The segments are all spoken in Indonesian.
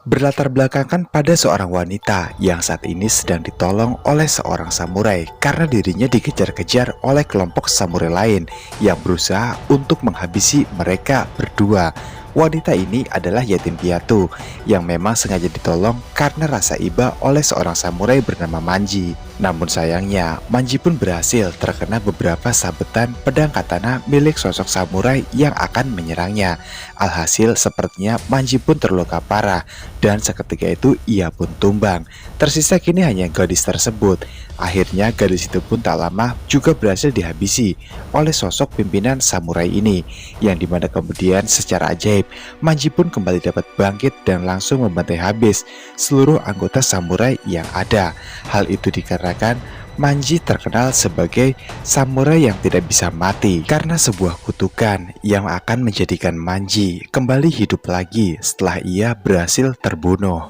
Berlatar belakangkan pada seorang wanita yang saat ini sedang ditolong oleh seorang samurai karena dirinya dikejar-kejar oleh kelompok samurai lain yang berusaha untuk menghabisi mereka berdua. Wanita ini adalah yatim piatu yang memang sengaja ditolong karena rasa iba oleh seorang samurai bernama Manji. Namun sayangnya, Manji pun berhasil terkena beberapa sabetan pedang katana milik sosok samurai yang akan menyerangnya. Alhasil sepertinya Manji pun terluka parah dan seketika itu ia pun tumbang. Tersisa kini hanya gadis tersebut. Akhirnya gadis itu pun tak lama juga berhasil dihabisi oleh sosok pimpinan samurai ini, yang dimana kemudian secara ajaib Manji pun kembali dapat bangkit dan langsung membantai habis seluruh anggota samurai yang ada. Hal itu dikarenakan Manji terkenal sebagai samurai yang tidak bisa mati karena sebuah kutukan yang akan menjadikan Manji kembali hidup lagi setelah ia berhasil terbunuh.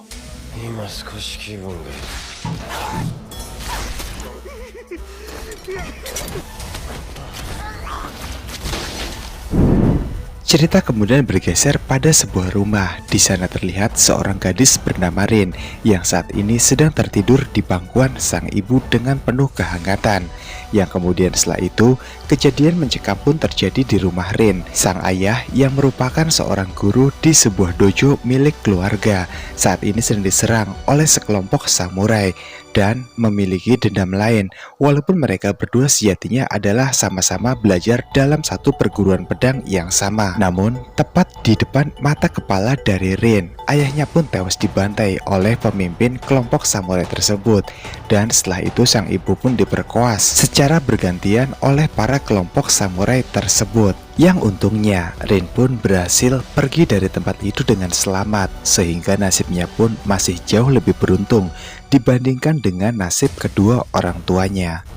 Cerita kemudian bergeser pada sebuah rumah. Di sana terlihat seorang gadis bernama Rin yang saat ini sedang tertidur di pangkuan sang ibu dengan penuh kehangatan. Yang kemudian setelah itu, kejadian mencekam pun terjadi di rumah Rin, sang ayah yang merupakan seorang guru di sebuah dojo milik keluarga. Saat ini sedang diserang oleh sekelompok samurai dan memiliki dendam lain, walaupun mereka berdua sejatinya adalah sama-sama belajar dalam satu perguruan pedang yang sama. Namun tepat di depan mata kepala dari Rin, ayahnya pun tewas dibantai oleh pemimpin kelompok samurai tersebut. Dan setelah itu sang ibu pun diperkoas secara bergantian oleh para kelompok samurai tersebut. Yang untungnya Rin pun berhasil pergi dari tempat itu dengan selamat, sehingga nasibnya pun masih jauh lebih beruntung dibandingkan dengan nasib kedua orang tuanya.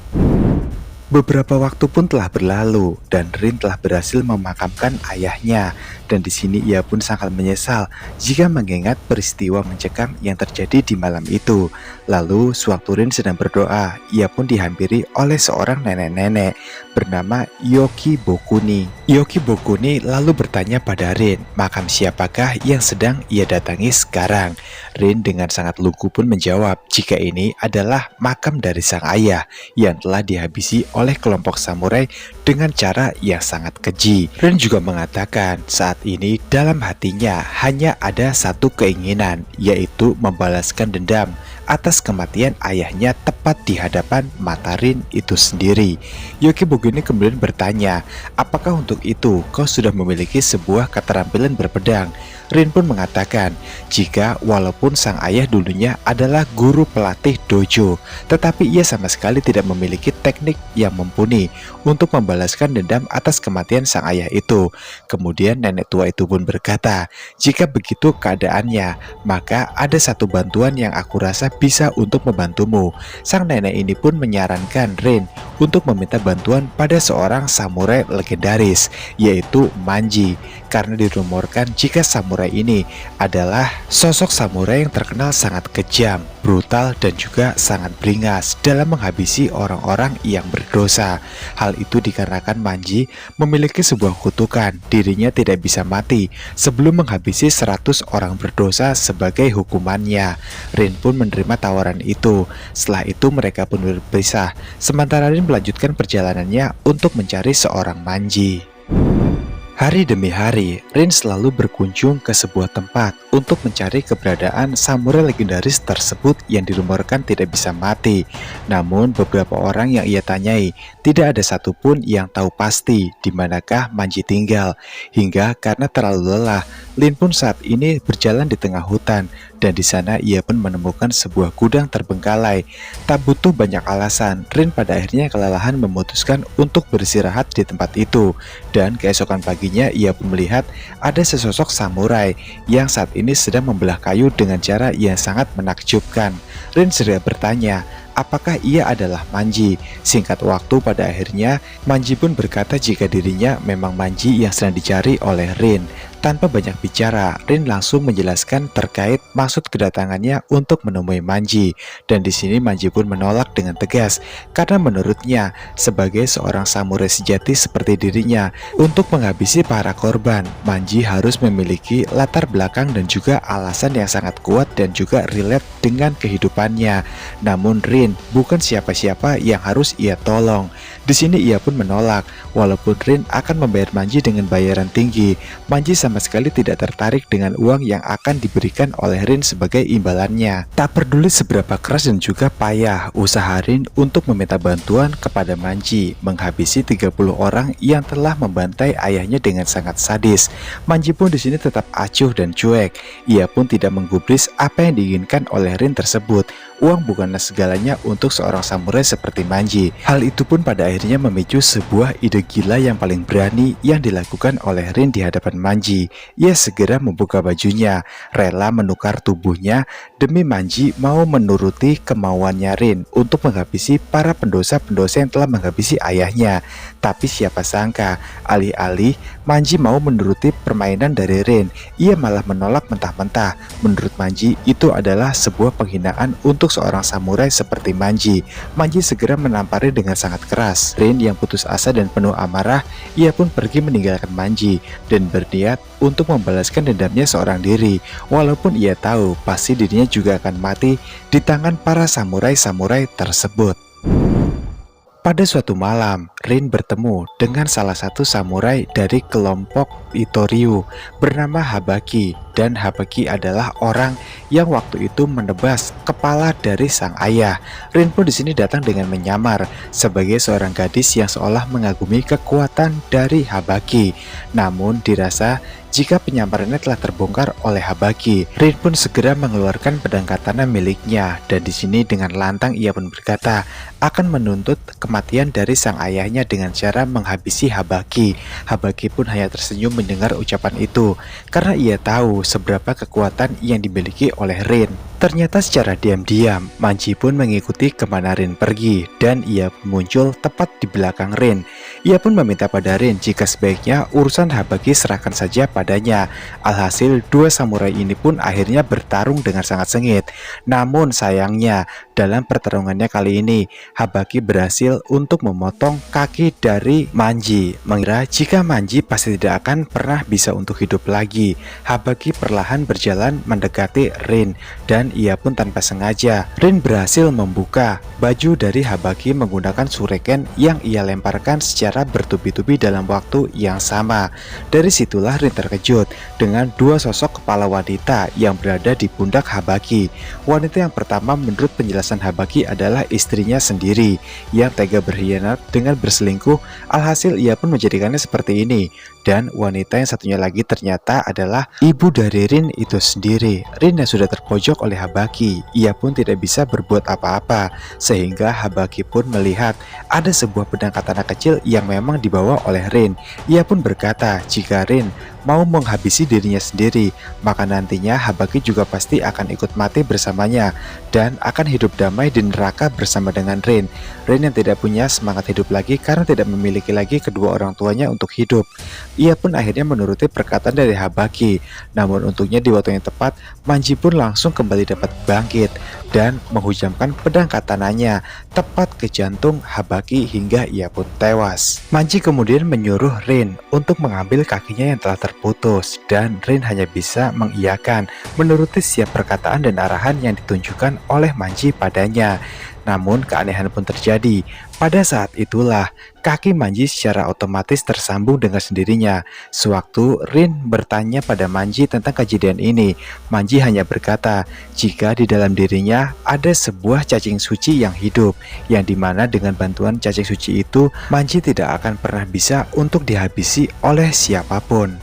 Beberapa waktu pun telah berlalu dan Rin telah berhasil memakamkan ayahnya, dan di sini ia pun sangat menyesal jika mengingat peristiwa mencekam yang terjadi di malam itu. Lalu sewaktu Rin sedang berdoa, ia pun dihampiri oleh seorang nenek-nenek bernama Yoki Bokuni. Yoki Bokuni lalu bertanya pada Rin, makam siapakah yang sedang ia datangi sekarang? Rin dengan sangat lugu pun menjawab jika ini adalah makam dari sang ayah yang telah dihabisi oleh kelompok samurai dengan cara yang sangat keji. Rin juga mengatakan saat ini dalam hatinya hanya ada satu keinginan, yaitu membalaskan dendam atas kematian ayahnya tepat di hadapan mata Rin itu sendiri. Yoki Boguni kemudian bertanya, apakah untuk itu kau sudah memiliki sebuah keterampilan berpedang? Rin pun mengatakan jika walaupun sang ayah dulunya adalah guru pelatih dojo, tetapi ia sama sekali tidak memiliki teknik yang mumpuni untuk membalaskan dendam atas kematian sang ayah itu. Kemudian nenek tua itu pun berkata, jika begitu keadaannya, maka ada satu bantuan yang aku rasa bisa untuk membantumu. Sang nenek ini pun menyarankan Rin untuk meminta bantuan pada seorang samurai legendaris, yaitu Manji, karena dirumorkan jika samurai ini adalah sosok samurai yang terkenal sangat kejam, brutal, dan juga sangat beringas dalam menghabisi orang-orang yang berdosa. Hal itu dikarenakan Manji memiliki sebuah kutukan, dirinya tidak bisa mati sebelum menghabisi 100 orang berdosa sebagai hukumannya. Rin pun menerima tawaran itu. Setelah itu mereka pun berpisah, sementara Rin melanjutkan perjalanannya untuk mencari seorang Manji. Hari demi hari, Rin selalu berkunjung ke sebuah tempat untuk mencari keberadaan samurai legendaris tersebut yang dirumorkan tidak bisa mati. Namun beberapa orang yang ia tanyai, tidak ada satupun yang tahu pasti di manakah Manji tinggal. Hingga karena terlalu lelah, Rin pun saat ini berjalan di tengah hutan, dan di sana ia pun menemukan sebuah gudang terbengkalai. Tak butuh banyak alasan, Rin pada akhirnya kelelahan memutuskan untuk beristirahat di tempat itu. Dan keesokan paginya ia pun melihat ada sesosok samurai yang saat ini sedang membelah kayu dengan cara yang sangat menakjubkan. Rin segera bertanya, apakah ia adalah Manji? Singkat waktu pada akhirnya Manji pun berkata jika dirinya memang Manji yang sedang dicari oleh Rin. Tanpa banyak bicara, Rin langsung menjelaskan terkait maksud kedatangannya untuk menemui Manji. Dan di sini Manji pun menolak dengan tegas karena menurutnya sebagai seorang samurai sejati seperti dirinya, untuk menghabisi para korban, Manji harus memiliki latar belakang dan juga alasan yang sangat kuat dan juga relate dengan kehidupannya. Namun Rin bukan siapa-siapa yang harus ia tolong. Di sini ia pun menolak, walaupun Rin akan membayar Manji dengan bayaran tinggi. Manji sama sekali tidak tertarik dengan uang yang akan diberikan oleh Rin sebagai imbalannya. Tak peduli seberapa keras dan juga payah usaha Rin untuk meminta bantuan kepada Manji menghabisi 30 orang yang telah membantai ayahnya dengan sangat sadis. Manji pun di sini tetap acuh dan cuek. Ia pun tidak menggubris apa yang diinginkan oleh Rin tersebut. Uang bukanlah segalanya untuk seorang samurai seperti Manji. Hal itu pun pada akhirnya memicu sebuah ide gila yang paling berani yang dilakukan oleh Rin di hadapan Manji. Ia segera membuka bajunya, rela menukar tubuhnya demi Manji mau menuruti kemauannya Rin untuk menghabisi para pendosa-pendosa yang telah menghabisi ayahnya. Tapi siapa sangka, alih-alih Manji mau menuruti permainan dari Rin, ia malah menolak mentah-mentah. Menurut Manji, itu adalah sebuah penghinaan untuk seorang samurai seperti Manji. Manji segera menampari dengan sangat keras. Rin yang putus asa dan penuh amarah, ia pun pergi meninggalkan Manji dan berniat untuk membalaskan dendamnya seorang diri. Walaupun ia tahu pasti dirinya juga akan mati di tangan para samurai-samurai tersebut. Pada suatu malam, Rin bertemu dengan salah satu samurai dari kelompok Itoryu bernama Habaki, dan Habaki adalah orang yang waktu itu menebas kepala dari sang ayah. Rin pun di sini datang dengan menyamar sebagai seorang gadis yang seolah mengagumi kekuatan dari Habaki. Namun dirasa jika penyamarannya telah terbongkar oleh Habaki, Rin pun segera mengeluarkan pedang katana miliknya, dan di sini dengan lantang ia pun berkata akan menuntut kematian dari sang ayahnya dengan cara menghabisi Habaki. Habaki pun hanya tersenyum mendengar ucapan itu karena ia tahu seberapa kekuatan yang dimiliki oleh Rin. Ternyata secara diam-diam, Manji pun mengikuti kemana Rin pergi dan ia muncul tepat di belakang Rin. Ia pun meminta pada Rin jika sebaiknya urusan Habaki serahkan saja padanya. Alhasil dua samurai ini pun akhirnya bertarung dengan sangat sengit. Namun sayangnya dalam pertarungannya kali ini Habaki berhasil untuk memotong kaki dari Manji. Mengira jika Manji pasti tidak akan pernah bisa untuk hidup lagi, Habaki perlahan berjalan mendekati Rin dan ia pun tanpa sengaja Rin berhasil membuka baju dari Habaki menggunakan shuriken yang ia lemparkan secara bertubi-tubi dalam waktu yang sama. Dari situlah Rin terkejut dengan dua sosok kepala wanita yang berada di pundak Habaki. Wanita yang pertama menurut penjelasan Habaki adalah istrinya sendiri yang tega berkhianat dengan berselingkuh. Alhasil ia pun menjadikannya seperti ini. Dan wanita yang satunya lagi ternyata adalah ibu dari Rin itu sendiri. Rin yang sudah terpojok oleh Habaki, ia pun tidak bisa berbuat apa-apa, sehingga Habaki pun melihat ada sebuah pedang katana kecil yang memang dibawa oleh Rin. Ia pun berkata jika Rin mau menghabisi dirinya sendiri, maka nantinya Habaki juga pasti akan ikut mati bersamanya dan akan hidup damai di neraka bersama dengan Rin. Rin yang tidak punya semangat hidup lagi karena tidak memiliki lagi kedua orang tuanya untuk hidup. Ia pun akhirnya menuruti perkataan dari Habaki. Namun untungnya di waktu yang tepat, Manji pun langsung kembali dapat bangkit dan menghujamkan pedang katananya tepat ke jantung Habaki hingga ia pun tewas. Manji kemudian menyuruh Rin untuk mengambil kakinya yang telah terputus, dan Rin hanya bisa mengiyakan menuruti setiap perkataan dan arahan yang ditunjukkan oleh Manji padanya. Namun keanehan pun terjadi. Pada saat itulah kaki Manji secara otomatis tersambung dengan sendirinya. Sewaktu Rin bertanya pada Manji tentang kejadian ini, Manji hanya berkata jika di dalam dirinya ada sebuah cacing suci yang hidup, yang dimana dengan bantuan cacing suci itu Manji tidak akan pernah bisa untuk dihabisi oleh siapapun.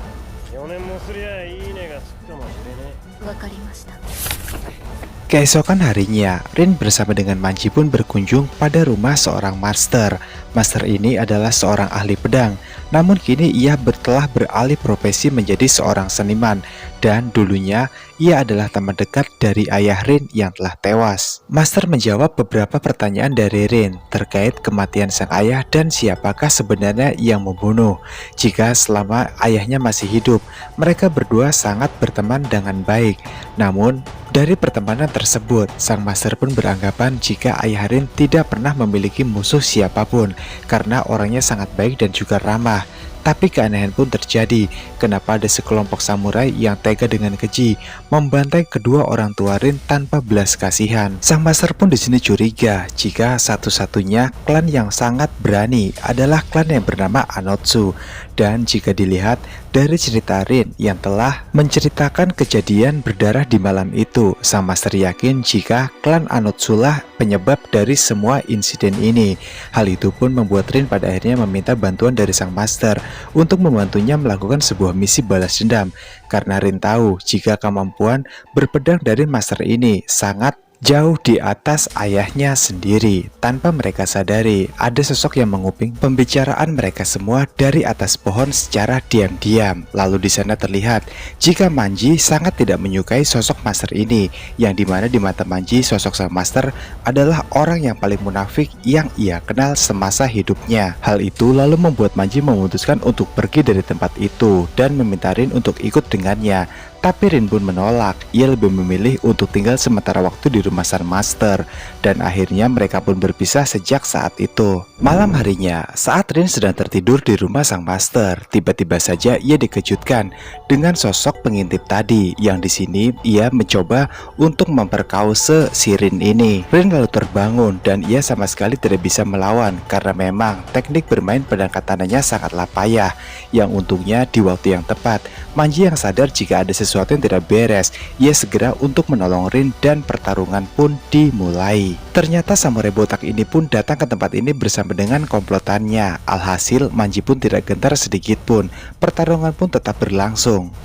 Keesokan harinya, Rin bersama dengan Manji pun berkunjung pada rumah seorang master. Master ini adalah seorang ahli pedang. Namun kini ia telah beralih profesi menjadi seorang seniman, dan dulunya ia adalah teman dekat dari ayah Rin yang telah tewas. Master menjawab beberapa pertanyaan dari Rin terkait kematian sang ayah dan siapakah sebenarnya yang membunuh. Jika selama ayahnya masih hidup, mereka berdua sangat berteman dengan baik. Namun, dari pertemanan tersebut, sang master pun beranggapan jika ayah Rin tidak pernah memiliki musuh siapapun karena orangnya sangat baik dan juga ramah. Tapi keanehan pun terjadi, kenapa ada sekelompok samurai yang tega dengan keji membantai kedua orang tua Rin tanpa belas kasihan. Sang master pun di sini curiga jika satu-satunya klan yang sangat berani adalah klan yang bernama Anotsu. Dan jika dilihat dari cerita Rin yang telah menceritakan kejadian berdarah di malam itu, sang master yakin jika klan Anotsu lah penyebab dari semua insiden ini. Hal itu pun membuat Rin pada akhirnya meminta bantuan dari sang master untuk membantunya melakukan sebuah misi balas dendam, karena Rin tahu jika kemampuan berpedang dari master ini sangat jauh di atas ayahnya sendiri. Tanpa mereka sadari, ada sosok yang menguping pembicaraan mereka semua dari atas pohon secara diam-diam. Lalu di sana terlihat jika Manji sangat tidak menyukai sosok master ini, yang dimana di mata Manji sosok sang master adalah orang yang paling munafik yang ia kenal semasa hidupnya. Hal itu lalu membuat Manji memutuskan untuk pergi dari tempat itu dan meminta Rin untuk ikut dengannya. Tapi Rin pun menolak. Ia lebih memilih untuk tinggal sementara waktu di rumah sang master, dan akhirnya mereka pun berpisah sejak saat itu. Malam harinya, saat Rin sedang tertidur di rumah sang master, tiba-tiba saja ia dikejutkan dengan sosok pengintip tadi, yang di sini ia mencoba untuk memperkause si Rin ini. Rin lalu terbangun dan ia sama sekali tidak bisa melawan karena memang teknik bermain pedang katananya sangatlah payah. Yang untungnya di waktu yang tepat, Manji yang sadar jika ada sesuatu yang tidak beres, ia segera untuk menolong Rin dan pertarungan pun dimulai. Ternyata samurai botak ini pun datang ke tempat ini bersama dengan komplotannya. Alhasil Manji pun tidak gentar sedikit pun. Pertarungan pun tetap berlangsung.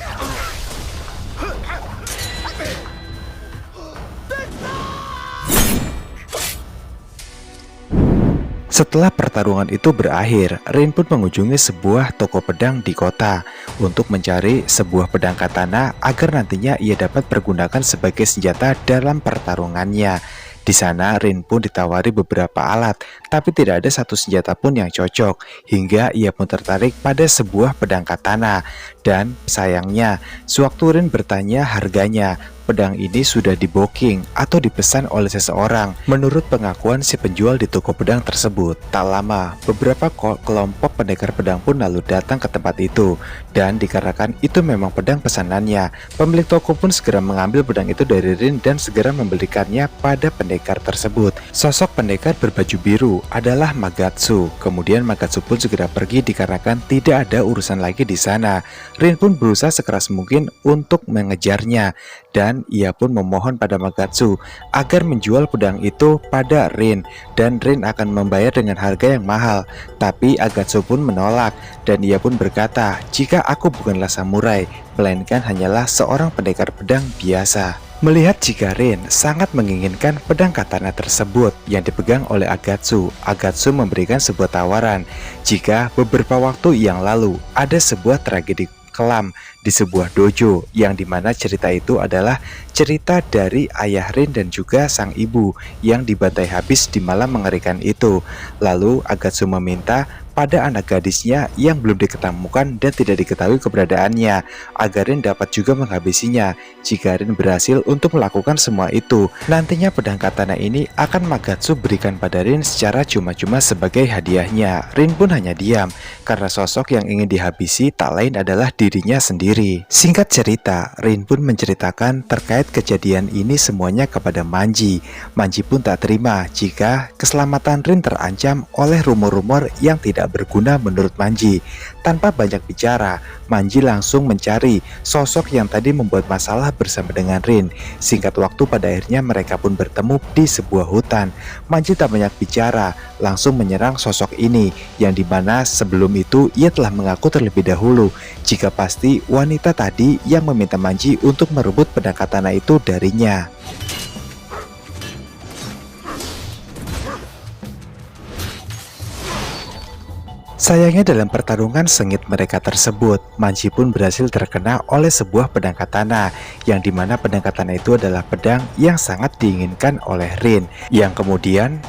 Setelah pertarungan itu berakhir, Rin pun mengunjungi sebuah toko pedang di kota untuk mencari sebuah pedang katana agar nantinya ia dapat pergunakan sebagai senjata dalam pertarungannya. Di sana Rin pun ditawari beberapa alat, tapi tidak ada satu senjata pun yang cocok, hingga ia pun tertarik pada sebuah pedang katana. Dan sayangnya, sewaktu Rin bertanya harganya, pedang ini sudah di-booking atau dipesan oleh seseorang. Menurut pengakuan si penjual di toko pedang tersebut, tak lama beberapa kelompok pendekar pedang pun lalu datang ke tempat itu. Dan dikarenakan itu memang pedang pesanannya, pemilik toko pun segera mengambil pedang itu dari Rin dan segera membelikannya pada pendekar tersebut. Sosok pendekar berbaju biru adalah Magatsu. Kemudian Magatsu pun segera pergi dikarenakan tidak ada urusan lagi di sana. Rin pun berusaha sekeras mungkin untuk mengejarnya, dan ia pun memohon pada Magatsu agar menjual pedang itu pada Rin, dan Rin akan membayar dengan harga yang mahal. Tapi Agatsu pun menolak, dan ia pun berkata, jika aku bukanlah samurai, melainkan hanyalah seorang pendekar pedang biasa. Melihat jika Rin sangat menginginkan pedang katana tersebut yang dipegang oleh Agatsu, Agatsu memberikan sebuah tawaran jika beberapa waktu yang lalu ada sebuah tragedi kelam di sebuah dojo, yang dimana cerita itu adalah cerita dari ayah Rin dan juga sang ibu yang dibantai habis di malam mengerikan itu. Lalu Agatsu meminta pada anak gadisnya yang belum diketemukan dan tidak diketahui keberadaannya agar Rin dapat juga menghabisinya. Jika Rin berhasil untuk melakukan semua itu, nantinya pedang katana ini akan Magatsu berikan pada Rin secara cuma-cuma sebagai hadiahnya. Rin pun hanya diam karena sosok yang ingin dihabisi tak lain adalah dirinya sendiri. Singkat cerita, Rin pun menceritakan terkait kejadian ini semuanya kepada Manji. Manji pun tak terima jika keselamatan Rin terancam oleh rumor-rumor yang tidak berguna menurut Manji. Tanpa banyak bicara, Manji langsung mencari sosok yang tadi membuat masalah bersama dengan Rin. Singkat waktu pada akhirnya mereka pun bertemu di sebuah hutan. Manji tak banyak bicara, langsung menyerang sosok ini, yang dimana sebelum itu ia telah mengaku terlebih dahulu jika pasti wanita tadi yang meminta Manji untuk merebut pedang katana itu darinya. Sayangnya dalam pertarungan sengit mereka tersebut, Manji pun berhasil terkena oleh sebuah pedang katana, yang dimana pedang katana itu adalah pedang yang sangat diinginkan oleh Rin, yang kemudian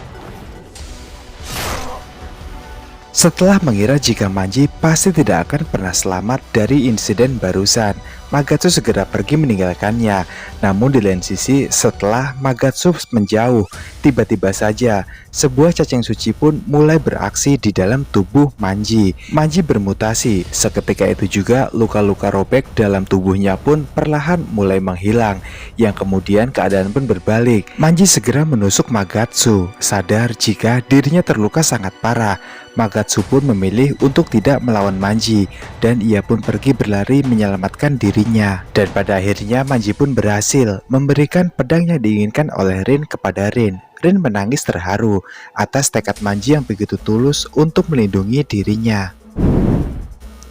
setelah mengira jika Manji pasti tidak akan pernah selamat dari insiden barusan, Magatsu segera pergi meninggalkannya. Namun di lain sisi, setelah Magatsu menjauh, tiba-tiba saja sebuah cacing suci pun mulai beraksi di dalam tubuh Manji. Manji bermutasi, seketika itu juga luka-luka robek dalam tubuhnya pun perlahan mulai menghilang, yang kemudian keadaan pun berbalik. Manji segera menusuk Magatsu, sadar jika dirinya terluka sangat parah. Magatsu pun memilih untuk tidak melawan Manji, dan ia pun pergi berlari menyelamatkan dirinya. Dan pada akhirnya Manji pun berhasil memberikan pedang yang diinginkan oleh Rin kepada Rin. Rin menangis terharu atas tekad Manji yang begitu tulus untuk melindungi dirinya.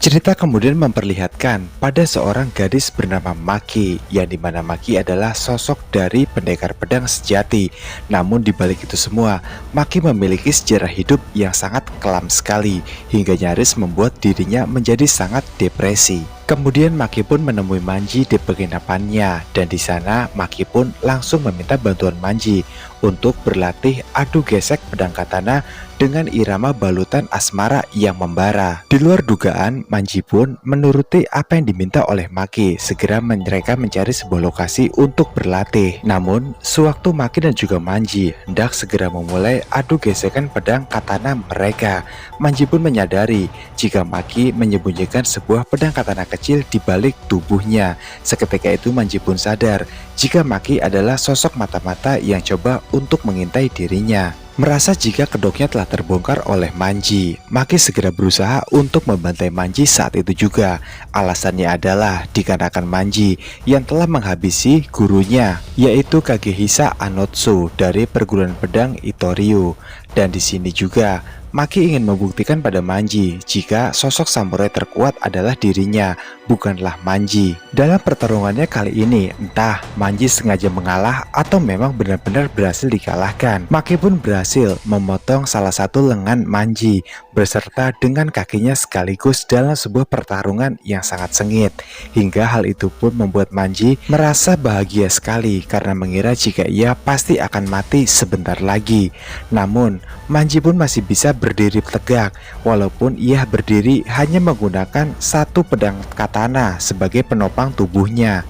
Cerita kemudian memperlihatkan pada seorang gadis bernama Maki, yang dimana Maki adalah sosok dari pendekar pedang sejati. Namun dibalik itu semua, Maki memiliki sejarah hidup yang sangat kelam sekali, hingga nyaris membuat dirinya menjadi sangat depresi. Kemudian Maki pun menemui Manji di penginapannya, dan di sana Maki pun langsung meminta bantuan Manji untuk berlatih adu gesek pedang katana dengan irama balutan asmara yang membara. Di luar dugaan, Manji pun menuruti apa yang diminta oleh Maki. Segera mereka mencari sebuah lokasi untuk berlatih. Namun, sewaktu Maki dan juga Manji hendak segera memulai adu gesekan pedang katana mereka, Manji pun menyadari jika Maki menyembunyikan sebuah pedang katana kecil di balik tubuhnya. Seketika itu Manji pun sadar jika Maki adalah sosok mata-mata yang coba untuk mengintai dirinya. Merasa jika kedoknya telah terbongkar oleh Manji, Maki segera berusaha untuk membantai Manji saat itu juga. Alasannya adalah dikarenakan Manji yang telah menghabisi gurunya, yaitu Kagehisa Anotsu dari perguruan pedang Itoryu. Dan di sini juga Maki ingin membuktikan pada Manji jika sosok samurai terkuat adalah dirinya, bukanlah Manji. Dalam pertarungannya kali ini, entah Manji sengaja mengalah atau memang benar-benar berhasil dikalahkan. Maki pun berhasil memotong salah satu lengan Manji beserta dengan kakinya sekaligus dalam sebuah pertarungan yang sangat sengit. Hingga hal itu pun membuat Manji merasa bahagia sekali karena mengira jika ia pasti akan mati sebentar lagi. Namun, Manji pun masih bisa berdiri tegak, walaupun ia berdiri hanya menggunakan satu pedang katana sebagai penopang tubuhnya.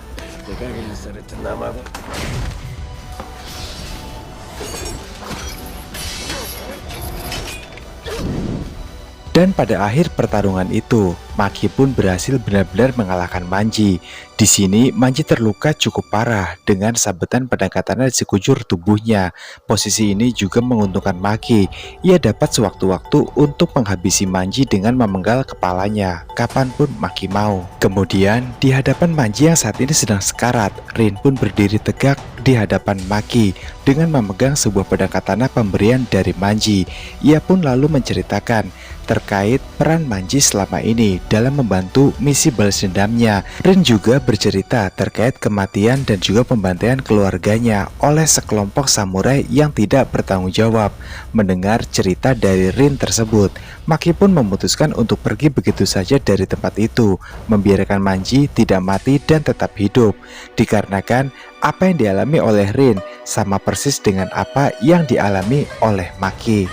Dan pada akhir pertarungan itu, Maki pun berhasil benar-benar mengalahkan Manji. Di sini Manji terluka cukup parah dengan sabetan pedang katana di sekujur tubuhnya. Posisi ini juga menguntungkan Maki. Ia dapat sewaktu-waktu untuk menghabisi Manji dengan memenggal kepalanya kapanpun Maki mau. Kemudian di hadapan Manji yang saat ini sedang sekarat, Rin pun berdiri tegak di hadapan Maki dengan memegang sebuah pedang katana pemberian dari Manji. Ia pun lalu menceritakan terkait peran Manji selama ini dalam membantu misi balas dendamnya. Rin juga bercerita terkait kematian dan juga pembantaian keluarganya oleh sekelompok samurai yang tidak bertanggung jawab. Mendengar cerita dari Rin tersebut, Maki pun memutuskan untuk pergi begitu saja dari tempat itu, membiarkan Manji tidak mati dan tetap hidup. Dikarenakan apa yang dialami oleh Rin sama persis dengan apa yang dialami oleh Maki.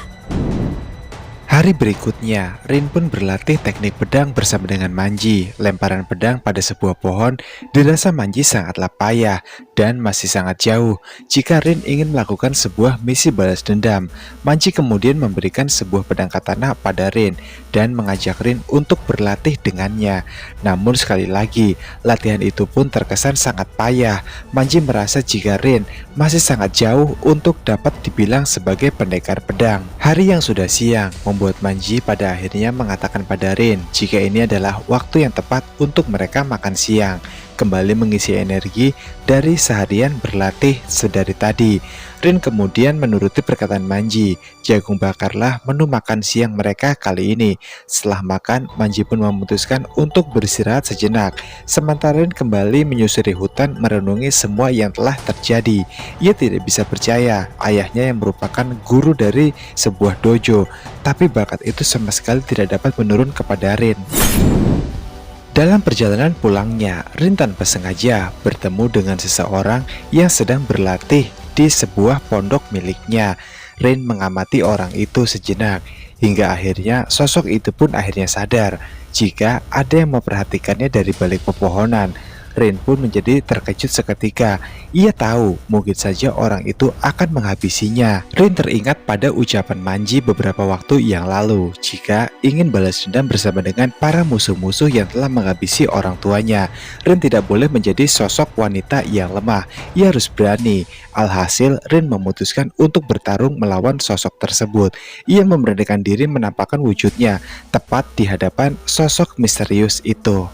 Hari berikutnya, Rin pun berlatih teknik pedang bersama dengan Manji. Lemparan pedang pada sebuah pohon dirasa Manji sangatlah payah dan masih sangat jauh. Jika Rin ingin melakukan sebuah misi balas dendam, Manji kemudian memberikan sebuah pedang katana pada Rin dan mengajak Rin untuk berlatih dengannya. Namun sekali lagi, latihan itu pun terkesan sangat payah. Manji merasa jika Rin masih sangat jauh untuk dapat dibilang sebagai pendekar pedang. Hari yang sudah siang membuat Manji pada akhirnya mengatakan pada Rin jika ini adalah waktu yang tepat untuk mereka makan siang. kembali mengisi energi dari seharian berlatih sedari tadi. Rin kemudian menuruti perkataan Manji. Jagung bakarlah menu makan siang mereka kali ini. Setelah makan, Manji pun memutuskan untuk beristirahat sejenak. Sementara Rin kembali menyusuri hutan merenungi semua yang telah terjadi. Ia tidak bisa percaya ayahnya yang merupakan guru dari sebuah dojo, tapi bakat itu sama sekali tidak dapat menurun kepada Rin. Dalam perjalanan pulangnya, Rin tanpa sengaja bertemu dengan seseorang yang sedang berlatih di sebuah pondok miliknya. Rin mengamati orang itu sejenak, hingga akhirnya sosok itu pun akhirnya sadar jika ada yang memperhatikannya dari balik pepohonan. Rin pun menjadi terkejut seketika. Ia tahu mungkin saja orang itu akan menghabisinya. Rin teringat pada ucapan Manji beberapa waktu yang lalu jika ingin balas dendam bersama dengan para musuh-musuh yang telah menghabisi orang tuanya. Rin tidak boleh menjadi sosok wanita yang lemah. Ia harus berani. Alhasil Rin memutuskan untuk bertarung melawan sosok tersebut. Ia memberanikan diri menampakkan wujudnya tepat di hadapan sosok misterius itu.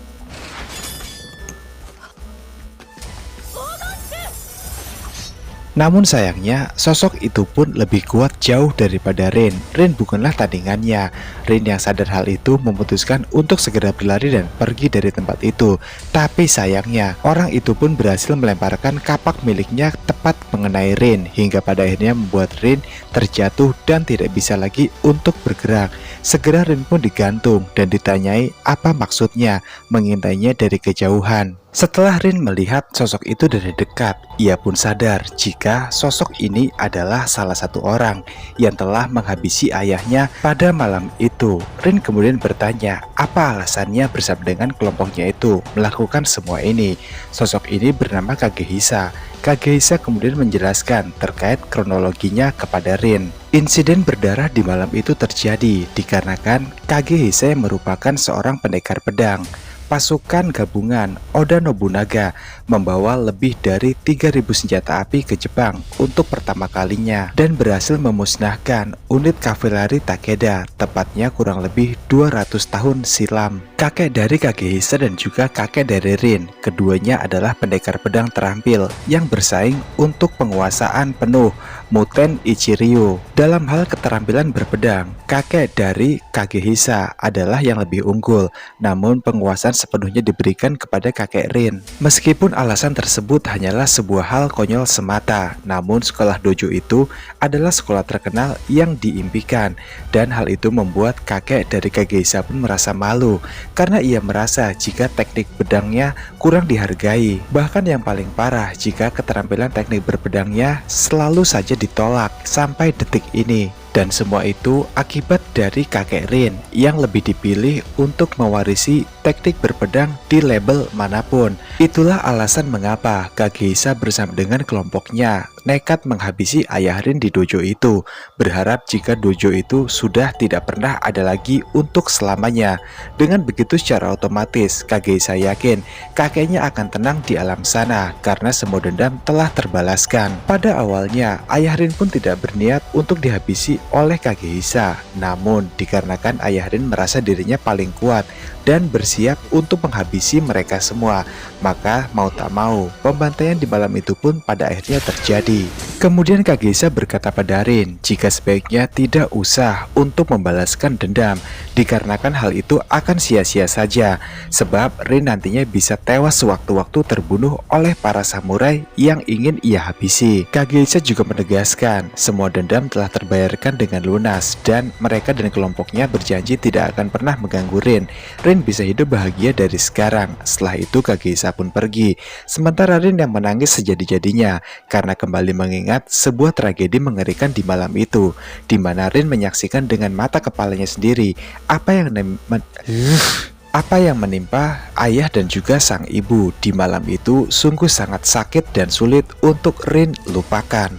Namun sayangnya, sosok itu pun lebih kuat jauh daripada Rin. Rin bukanlah tandingannya. Rin yang sadar hal itu memutuskan untuk segera berlari dan pergi dari tempat itu. Tapi sayangnya, orang itu pun berhasil melemparkan kapak miliknya tepat mengenai Rin, hingga pada akhirnya membuat Rin terjatuh dan tidak bisa lagi untuk bergerak. Segera Rin pun digantung dan ditanyai apa maksudnya mengintainya dari kejauhan. Setelah Rin melihat sosok itu dari dekat, ia pun sadar jika sosok ini adalah salah satu orang yang telah menghabisi ayahnya pada malam itu. Rin kemudian bertanya apa alasannya bersama dengan kelompoknya itu melakukan semua ini. Sosok ini bernama Kagehisa. Kagehisa kemudian menjelaskan terkait kronologinya kepada Rin. Insiden berdarah di malam itu terjadi dikarenakan Kagehisa yang merupakan seorang pendekar pedang. Pasukan gabungan Oda Nobunaga membawa lebih dari 3.000 senjata api ke Jepang untuk pertama kalinya dan berhasil memusnahkan unit kavaleri Takeda, tepatnya kurang lebih 200 tahun silam. Kakek dari Kagehisa dan juga kakek dari Rin, keduanya adalah pendekar pedang terampil yang bersaing untuk penguasaan penuh Muten Ichiryu. Dalam hal keterampilan berpedang, kakek dari Kagehisa adalah yang lebih unggul, namun penguasaan sepenuhnya diberikan kepada kakek Rin. Meskipun alasan tersebut hanyalah sebuah hal konyol semata, namun sekolah dojo itu adalah sekolah terkenal yang diimpikan, dan hal itu membuat kakek dari Kagehisa pun merasa malu karena ia merasa jika teknik pedangnya kurang dihargai. Bahkan yang paling parah jika keterampilan teknik berpedangnya selalu saja ditolak sampai detik ini. Dan semua itu akibat dari kakek Rin yang lebih dipilih untuk mewarisi teknik berpedang di label manapun. Itulah alasan mengapa Kagehisa bersama dengan kelompoknya nekat menghabisi ayah Rin di dojo itu, berharap jika dojo itu sudah tidak pernah ada lagi untuk selamanya. Dengan begitu secara otomatis Kagehisa yakin kakeknya akan tenang di alam sana karena semua dendam telah terbalaskan. Pada awalnya ayah Rin pun tidak berniat untuk dihabisi oleh Kagehisa, namun dikarenakan ayah Rin merasa dirinya paling kuat dan bersiap untuk menghabisi mereka semua, maka mau tak mau pembantaian di malam itu pun pada akhirnya terjadi. Kemudian Kagehisa berkata pada Rin jika sebaiknya tidak usah untuk membalaskan dendam, dikarenakan hal itu akan sia-sia saja, sebab Rin nantinya bisa tewas sewaktu-waktu terbunuh oleh para samurai yang ingin ia habisi. Kagehisa juga menegaskan semua dendam telah terbayarkan dengan lunas dan mereka dan kelompoknya berjanji tidak akan pernah mengganggu Rin. Rin bisa hidup bahagia dari sekarang. Setelah itu Kagehisa pun pergi, sementara Rin yang menangis sejadi-jadinya karena kembali mengingat sebuah tragedi mengerikan di malam itu, di mana Rin menyaksikan dengan mata kepalanya sendiri apa yang menimpa ayah dan juga sang ibu di malam itu. Sungguh sangat sakit dan sulit untuk Rin lupakan.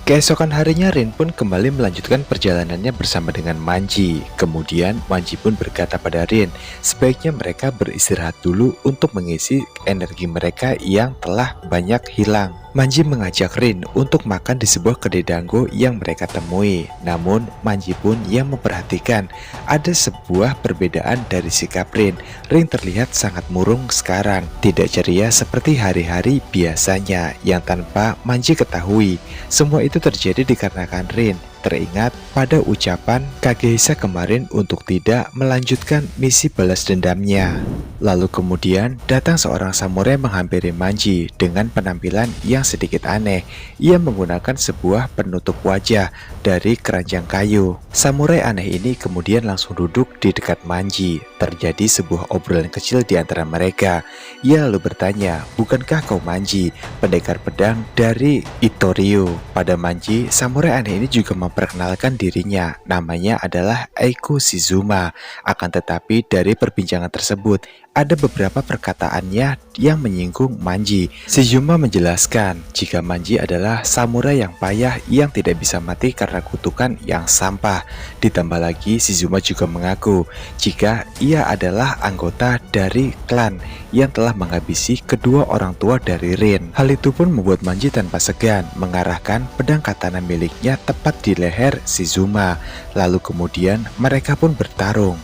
Keesokan harinya Rin pun kembali melanjutkan perjalanannya bersama dengan Manji. Kemudian Manji pun berkata pada Rin, sebaiknya mereka beristirahat dulu untuk mengisi energi mereka yang telah banyak hilang. Manji mengajak Rin untuk makan di sebuah kedai dango yang mereka temui. Namun, Manji pun yang memperhatikan ada sebuah perbedaan dari sikap Rin. Rin terlihat sangat murung sekarang, tidak ceria seperti hari-hari biasanya yang tanpa Manji ketahui. Semua itu terjadi dikarenakan Rin teringat pada ucapan Kagehisa kemarin untuk tidak melanjutkan misi balas dendamnya. Lalu kemudian datang seorang samurai menghampiri Manji dengan penampilan yang sedikit aneh. Ia menggunakan sebuah penutup wajah dari keranjang kayu. Samurai aneh ini kemudian langsung duduk di dekat Manji. Terjadi sebuah obrolan kecil di antara mereka. Ia lalu bertanya, "Bukankah kau Manji, pendekar pedang dari Itorio?" Pada Manji, samurai aneh ini juga memperkenalkan dirinya. Namanya adalah Eiko Shizuma. Akan tetapi dari perbincangan tersebut ada beberapa perkataannya yang menyinggung Manji. Shizuma menjelaskan jika Manji adalah samurai yang payah yang tidak bisa mati karena kutukan yang sampah. Ditambah lagi Shizuma juga mengaku jika ia adalah anggota dari klan yang telah menghabisi kedua orang tua dari Rin. Hal itu pun membuat Manji tanpa segan mengarahkan pedang katana miliknya tepat di leher Shizuma. Lalu kemudian mereka pun bertarung.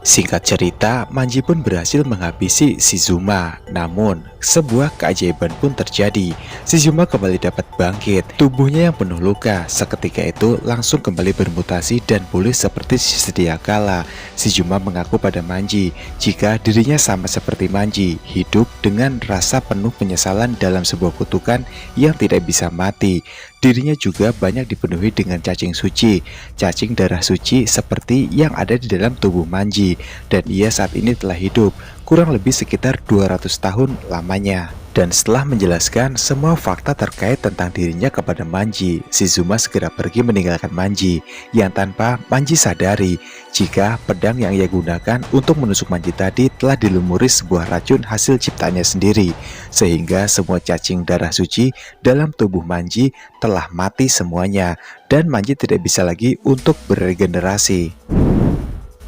Singkat cerita, Manji pun berhasil menghabisi Shizuma. Namun, sebuah keajaiban pun terjadi. Shizuma kembali dapat bangkit. Tubuhnya yang penuh luka seketika itu langsung kembali bermutasi dan pulih seperti sedia kala. Shizuma mengaku pada Manji jika dirinya sama seperti Manji, hidup dengan rasa penuh penyesalan dalam sebuah kutukan yang tidak bisa mati. Dirinya juga banyak dipenuhi dengan cacing suci, cacing darah suci seperti yang ada di dalam tubuh Manji, dan ia saat ini telah hidup kurang lebih sekitar 200 tahun lamanya. Dan setelah menjelaskan semua fakta terkait tentang dirinya kepada Manji, Shizuma segera pergi meninggalkan Manji yang tanpa Manji sadari jika pedang yang ia gunakan untuk menusuk Manji tadi telah dilumuri sebuah racun hasil ciptaannya sendiri, sehingga semua cacing darah suci dalam tubuh Manji telah mati semuanya dan Manji tidak bisa lagi untuk beregenerasi.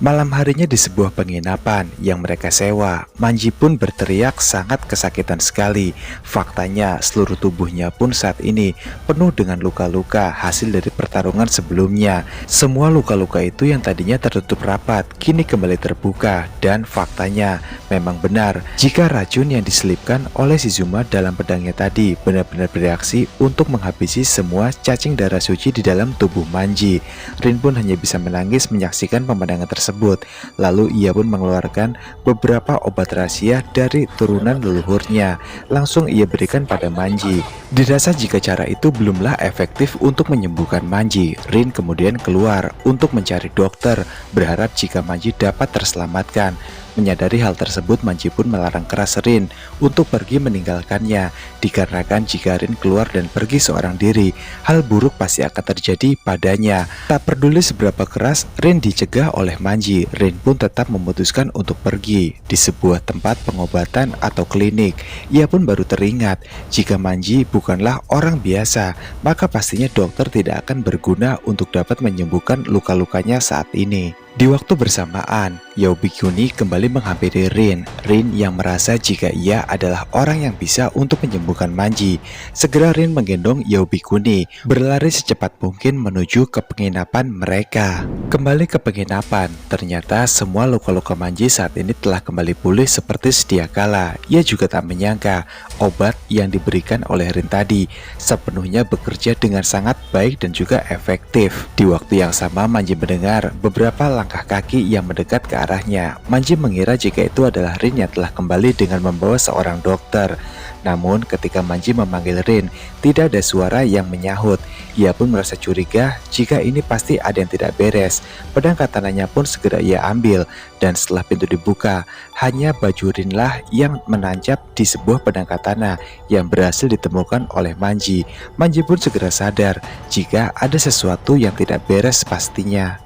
Malam harinya di sebuah penginapan yang mereka sewa, Manji pun berteriak sangat kesakitan sekali. Faktanya seluruh tubuhnya pun saat ini penuh dengan luka-luka hasil dari pertarungan sebelumnya. Semua luka-luka itu yang tadinya tertutup rapat kini kembali terbuka, dan faktanya memang benar jika racun yang diselipkan oleh Shizuma dalam pedangnya tadi benar-benar bereaksi untuk menghabisi semua cacing darah suci di dalam tubuh Manji. Rin pun hanya bisa menangis menyaksikan pemandangan tersebut. Lalu ia pun mengeluarkan beberapa obat rahasia dari turunan leluhurnya. Langsung ia berikan pada Manji. Dirasa jika cara itu belumlah efektif untuk menyembuhkan Manji, Rin kemudian keluar untuk mencari dokter, berharap jika Manji dapat terselamatkan. Menyadari hal tersebut, Manji pun melarang keras Rin untuk pergi meninggalkannya, dikarenakan jika Rin keluar dan pergi seorang diri, hal buruk pasti akan terjadi padanya. Tak peduli seberapa keras Rin dicegah oleh Manji, Rin pun tetap memutuskan untuk pergi. Di sebuah tempat pengobatan atau klinik, ia pun baru teringat jika Manji bukanlah orang biasa, maka pastinya dokter tidak akan berguna untuk dapat menyembuhkan luka-lukanya saat ini. Di waktu bersamaan, Yaobikuni kembali menghampiri Rin. Rin yang merasa jika ia adalah orang yang bisa untuk menyembuhkan Manji. Segera Rin menggendong Yaobikuni, berlari secepat mungkin menuju ke penginapan mereka. Kembali ke penginapan, ternyata semua luka-luka Manji saat ini telah kembali pulih seperti sedia kala. Ia juga tak menyangka obat yang diberikan oleh Rin tadi sepenuhnya bekerja dengan sangat baik dan juga efektif. Di waktu yang sama, Manji mendengar beberapa langkah kaki yang mendekat ke arahnya. Manji mengira jika itu adalah Rin yang telah kembali dengan membawa seorang dokter. Namun ketika Manji memanggil Rin, tidak ada suara yang menyahut. Ia pun merasa curiga jika ini pasti ada yang tidak beres. Pedang katananya pun segera ia ambil, dan setelah pintu dibuka, hanya baju Rin lah yang menancap di sebuah pedang katana yang berhasil ditemukan oleh Manji. Manji pun segera sadar jika ada sesuatu yang tidak beres pastinya.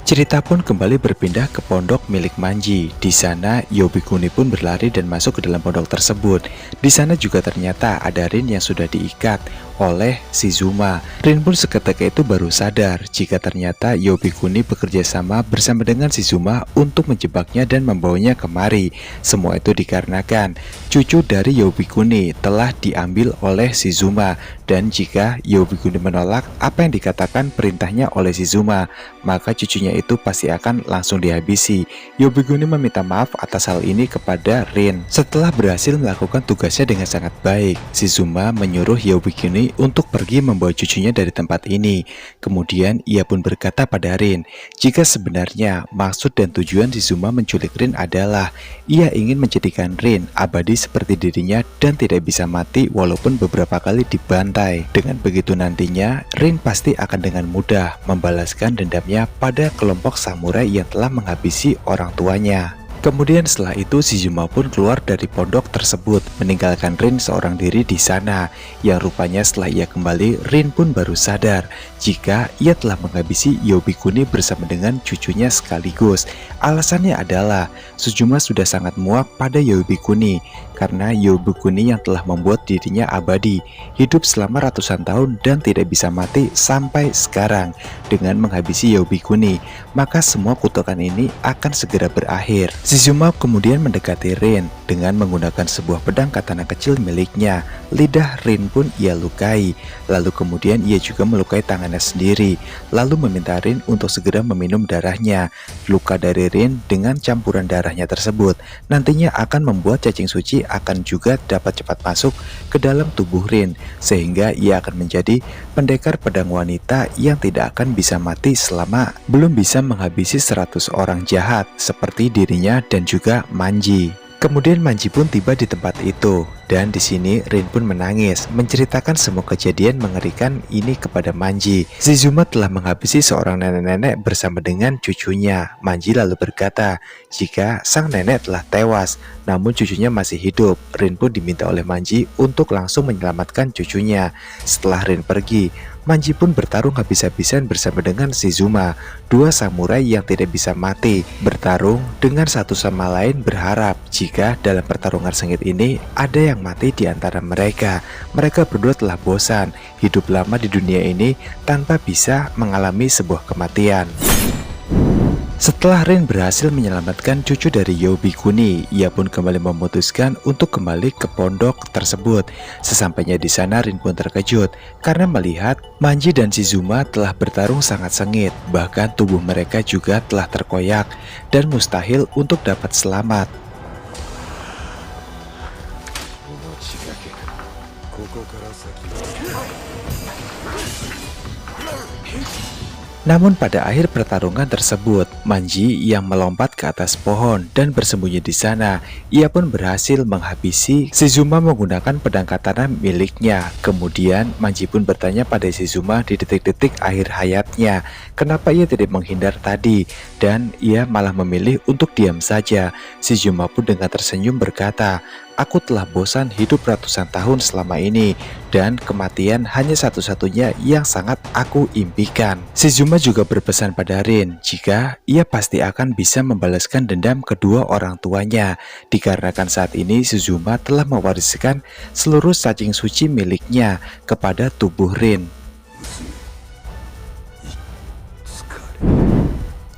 Cerita pun kembali berpindah ke pondok milik Manji. Di sana, Yobikuni pun berlari dan masuk ke dalam pondok tersebut. Di sana juga ternyata ada Rin yang sudah diikat oleh Shizuma. Rin pun seketika itu baru sadar jika ternyata Yobikuni bekerja sama bersama dengan Shizuma untuk menjebaknya dan membawanya kemari. Semua itu dikarenakan cucu dari Yobikuni telah diambil oleh Shizuma, dan jika Yobikuni menolak apa yang dikatakan perintahnya oleh Shizuma, maka cucunya itu pasti akan langsung dihabisi. Yobikuni meminta maaf atas hal ini kepada Rin. Setelah berhasil melakukan tugasnya dengan sangat baik, Shizuma menyuruh Yobikuni untuk pergi membawa cucunya dari tempat ini. Kemudian ia pun berkata pada Rin, jika sebenarnya maksud dan tujuan Shizuma menculik Rin adalah ia ingin menjadikan Rin abadi seperti dirinya dan tidak bisa mati walaupun beberapa kali dibantai. Dengan begitu nantinya Rin pasti akan dengan mudah membalaskan dendamnya pada kelompok samurai yang telah menghabisi orang tuanya. Kemudian setelah itu Shizuma pun keluar dari pondok tersebut, meninggalkan Rin seorang diri di sana. Yang rupanya setelah ia kembali, Rin pun baru sadar jika ia telah menghabisi Yobikuni bersama dengan cucunya sekaligus. Alasannya adalah Shizuma sudah sangat muak pada Yobikuni karena Yobikuni yang telah membuat dirinya abadi, hidup selama ratusan tahun dan tidak bisa mati sampai sekarang. Dengan menghabisi Yobikuni, maka semua kutukan ini akan segera berakhir. Shizuma kemudian mendekati Rin dengan menggunakan sebuah pedang katana kecil miliknya. Lidah Rin pun ia lukai, lalu kemudian ia juga melukai tangannya sendiri, lalu meminta Rin untuk segera meminum darahnya. Luka dari Rin dengan campuran darahnya tersebut nantinya akan membuat cacing suci akan juga dapat cepat masuk ke dalam tubuh Rin, sehingga ia akan menjadi pendekar pedang wanita yang tidak akan bisa mati selama belum bisa menghabisi 100 orang jahat seperti dirinya dan juga Manji. Kemudian Manji pun tiba di tempat itu, dan di sini Rin pun menangis, menceritakan semua kejadian mengerikan ini kepada Manji. Shizuma telah menghabisi seorang nenek-nenek bersama dengan cucunya. Manji lalu berkata jika sang nenek telah tewas, namun cucunya masih hidup. Rin pun diminta oleh Manji untuk langsung menyelamatkan cucunya. Setelah Rin pergi, Manji pun bertarung habis-habisan bersama dengan Shizuma. Dua samurai yang tidak bisa mati bertarung dengan satu sama lain, berharap jika dalam pertarungan sengit ini ada yang mati di antara mereka. Mereka berdua telah bosan hidup lama di dunia ini tanpa bisa mengalami sebuah kematian. Setelah Rin berhasil menyelamatkan cucu dari Yobikuni, ia pun kembali memutuskan untuk kembali ke pondok tersebut. Sesampainya di sana, Rin pun terkejut karena melihat Manji dan Shizuma telah bertarung sangat sengit. Bahkan tubuh mereka juga telah terkoyak dan mustahil untuk dapat selamat. Namun pada akhir pertarungan tersebut, Manji yang melompat ke atas pohon dan bersembunyi di sana, ia pun berhasil menghabisi Shizuma menggunakan pedang katana miliknya. Kemudian Manji pun bertanya pada Shizuma di detik-detik akhir hayatnya, kenapa ia tidak menghindar tadi, dan ia malah memilih untuk diam saja. Shizuma pun dengan tersenyum berkata, aku telah bosan hidup ratusan tahun selama ini, dan kematian hanya satu-satunya yang sangat aku impikan. Shizuma juga berpesan pada Rin jika ia pasti akan bisa membalaskan dendam kedua orang tuanya, dikarenakan saat ini Shizuma telah mewariskan seluruh cacing suci miliknya kepada tubuh Rin.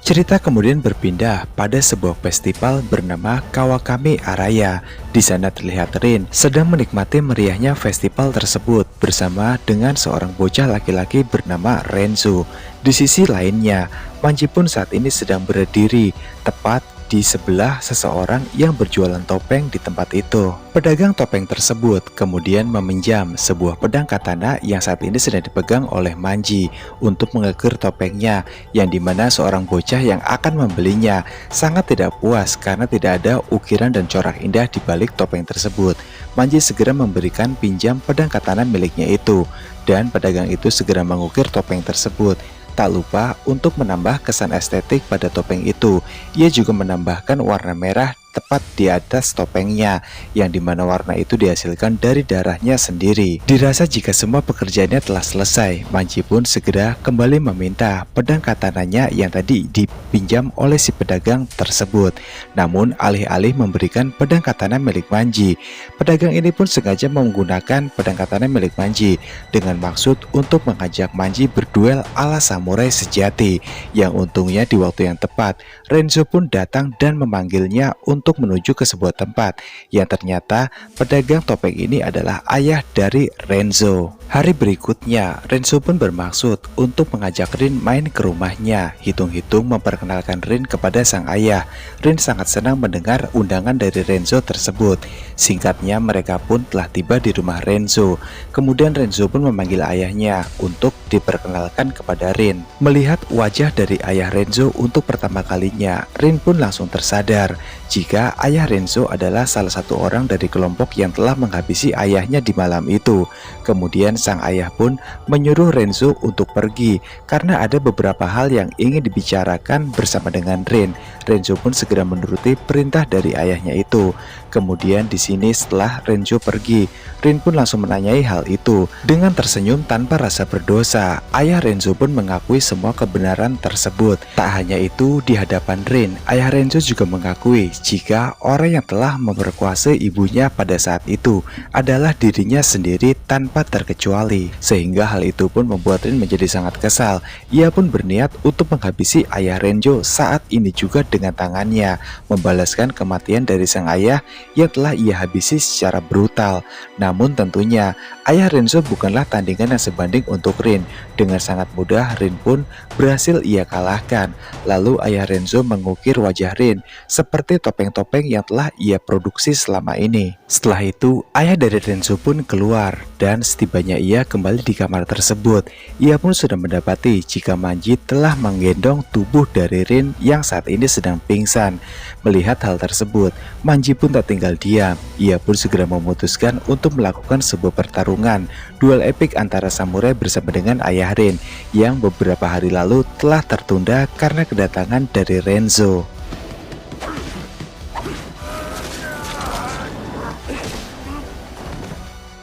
Cerita kemudian berpindah pada sebuah festival bernama Kawakami Araya. Di sana terlihat Rin sedang menikmati meriahnya festival tersebut bersama dengan seorang bocah laki-laki bernama Renzo. Di sisi lainnya, Manji pun saat ini sedang berdiri tepat di sebelah seseorang yang berjualan topeng di tempat itu. Pedagang topeng tersebut kemudian meminjam sebuah pedang katana yang saat ini sedang dipegang oleh Manji untuk mengekir topengnya, yang dimana seorang bocah yang akan membelinya sangat tidak puas karena tidak ada ukiran dan corak indah di balik topeng tersebut. Manji segera memberikan pinjam pedang katana miliknya itu, dan pedagang itu segera mengukir topeng tersebut. Tak lupa untuk menambah kesan estetik pada topeng itu, ia juga menambahkan warna merah tepat di atas topengnya, yang dimana warna itu dihasilkan dari darahnya sendiri. Dirasa jika semua pekerjaannya telah selesai, Manji pun segera kembali meminta pedang katananya yang tadi dipinjam oleh si pedagang tersebut. Namun alih-alih memberikan pedang katana milik Manji, pedagang ini pun sengaja menggunakan pedang katana milik Manji dengan maksud untuk mengajak Manji berduel ala samurai sejati. Yang untungnya di waktu yang tepat, Renzo pun datang dan memanggilnya untuk menuju ke sebuah tempat yang ternyata pedagang topeng ini adalah ayah dari Renzo. Hari berikutnya, Renzo pun bermaksud untuk mengajak Rin main ke rumahnya. Hitung-hitung memperkenalkan Rin kepada sang ayah. Rin sangat senang mendengar undangan dari Renzo tersebut. Singkatnya, mereka pun telah tiba di rumah Renzo. Kemudian Renzo pun memanggil ayahnya untuk diperkenalkan kepada Rin. Melihat wajah dari ayah Renzo untuk pertama kalinya, Rin pun langsung tersadar jika ayah Renzo adalah salah satu orang dari kelompok yang telah menghabisi ayahnya di malam itu. Kemudian sang ayah pun menyuruh Renzo untuk pergi karena ada beberapa hal yang ingin dibicarakan bersama dengan Rin. Renzo pun segera menuruti perintah dari ayahnya itu. Kemudian di sini setelah Renzo pergi, Rin pun langsung menanyai hal itu. Dengan tersenyum tanpa rasa berdosa, ayah Renzo pun mengakui semua kebenaran tersebut. Tak hanya itu, di hadapan Rin, ayah Renzo juga mengakui jika orang yang telah memperkuasa ibunya pada saat itu adalah dirinya sendiri tanpa terkecuali. Sehingga hal itu pun membuat Rin menjadi sangat kesal. Ia pun berniat untuk menghabisi ayah Renzo saat ini juga dengan tangannya, membalaskan kematian dari sang ayah yang telah ia habisi secara brutal. Namun tentunya ayah Renzo bukanlah tandingan yang sebanding untuk Rin. Dengan sangat mudah Rin pun berhasil ia kalahkan. Lalu ayah Renzo mengukir wajah Rin seperti topeng-topeng yang telah ia produksi selama ini. Setelah itu ayah dari Renzo pun keluar, dan setibanya ia kembali di kamar tersebut, ia pun sudah mendapati jika Manji telah menggendong tubuh dari Rin yang saat ini sedang pingsan. Melihat hal tersebut, Manji pun tak tinggal diam. Ia pun segera memutuskan untuk melakukan sebuah pertarungan duel epik antara samurai bersama dengan ayah Rin yang beberapa hari lalu telah tertunda karena kedatangan dari Renzo.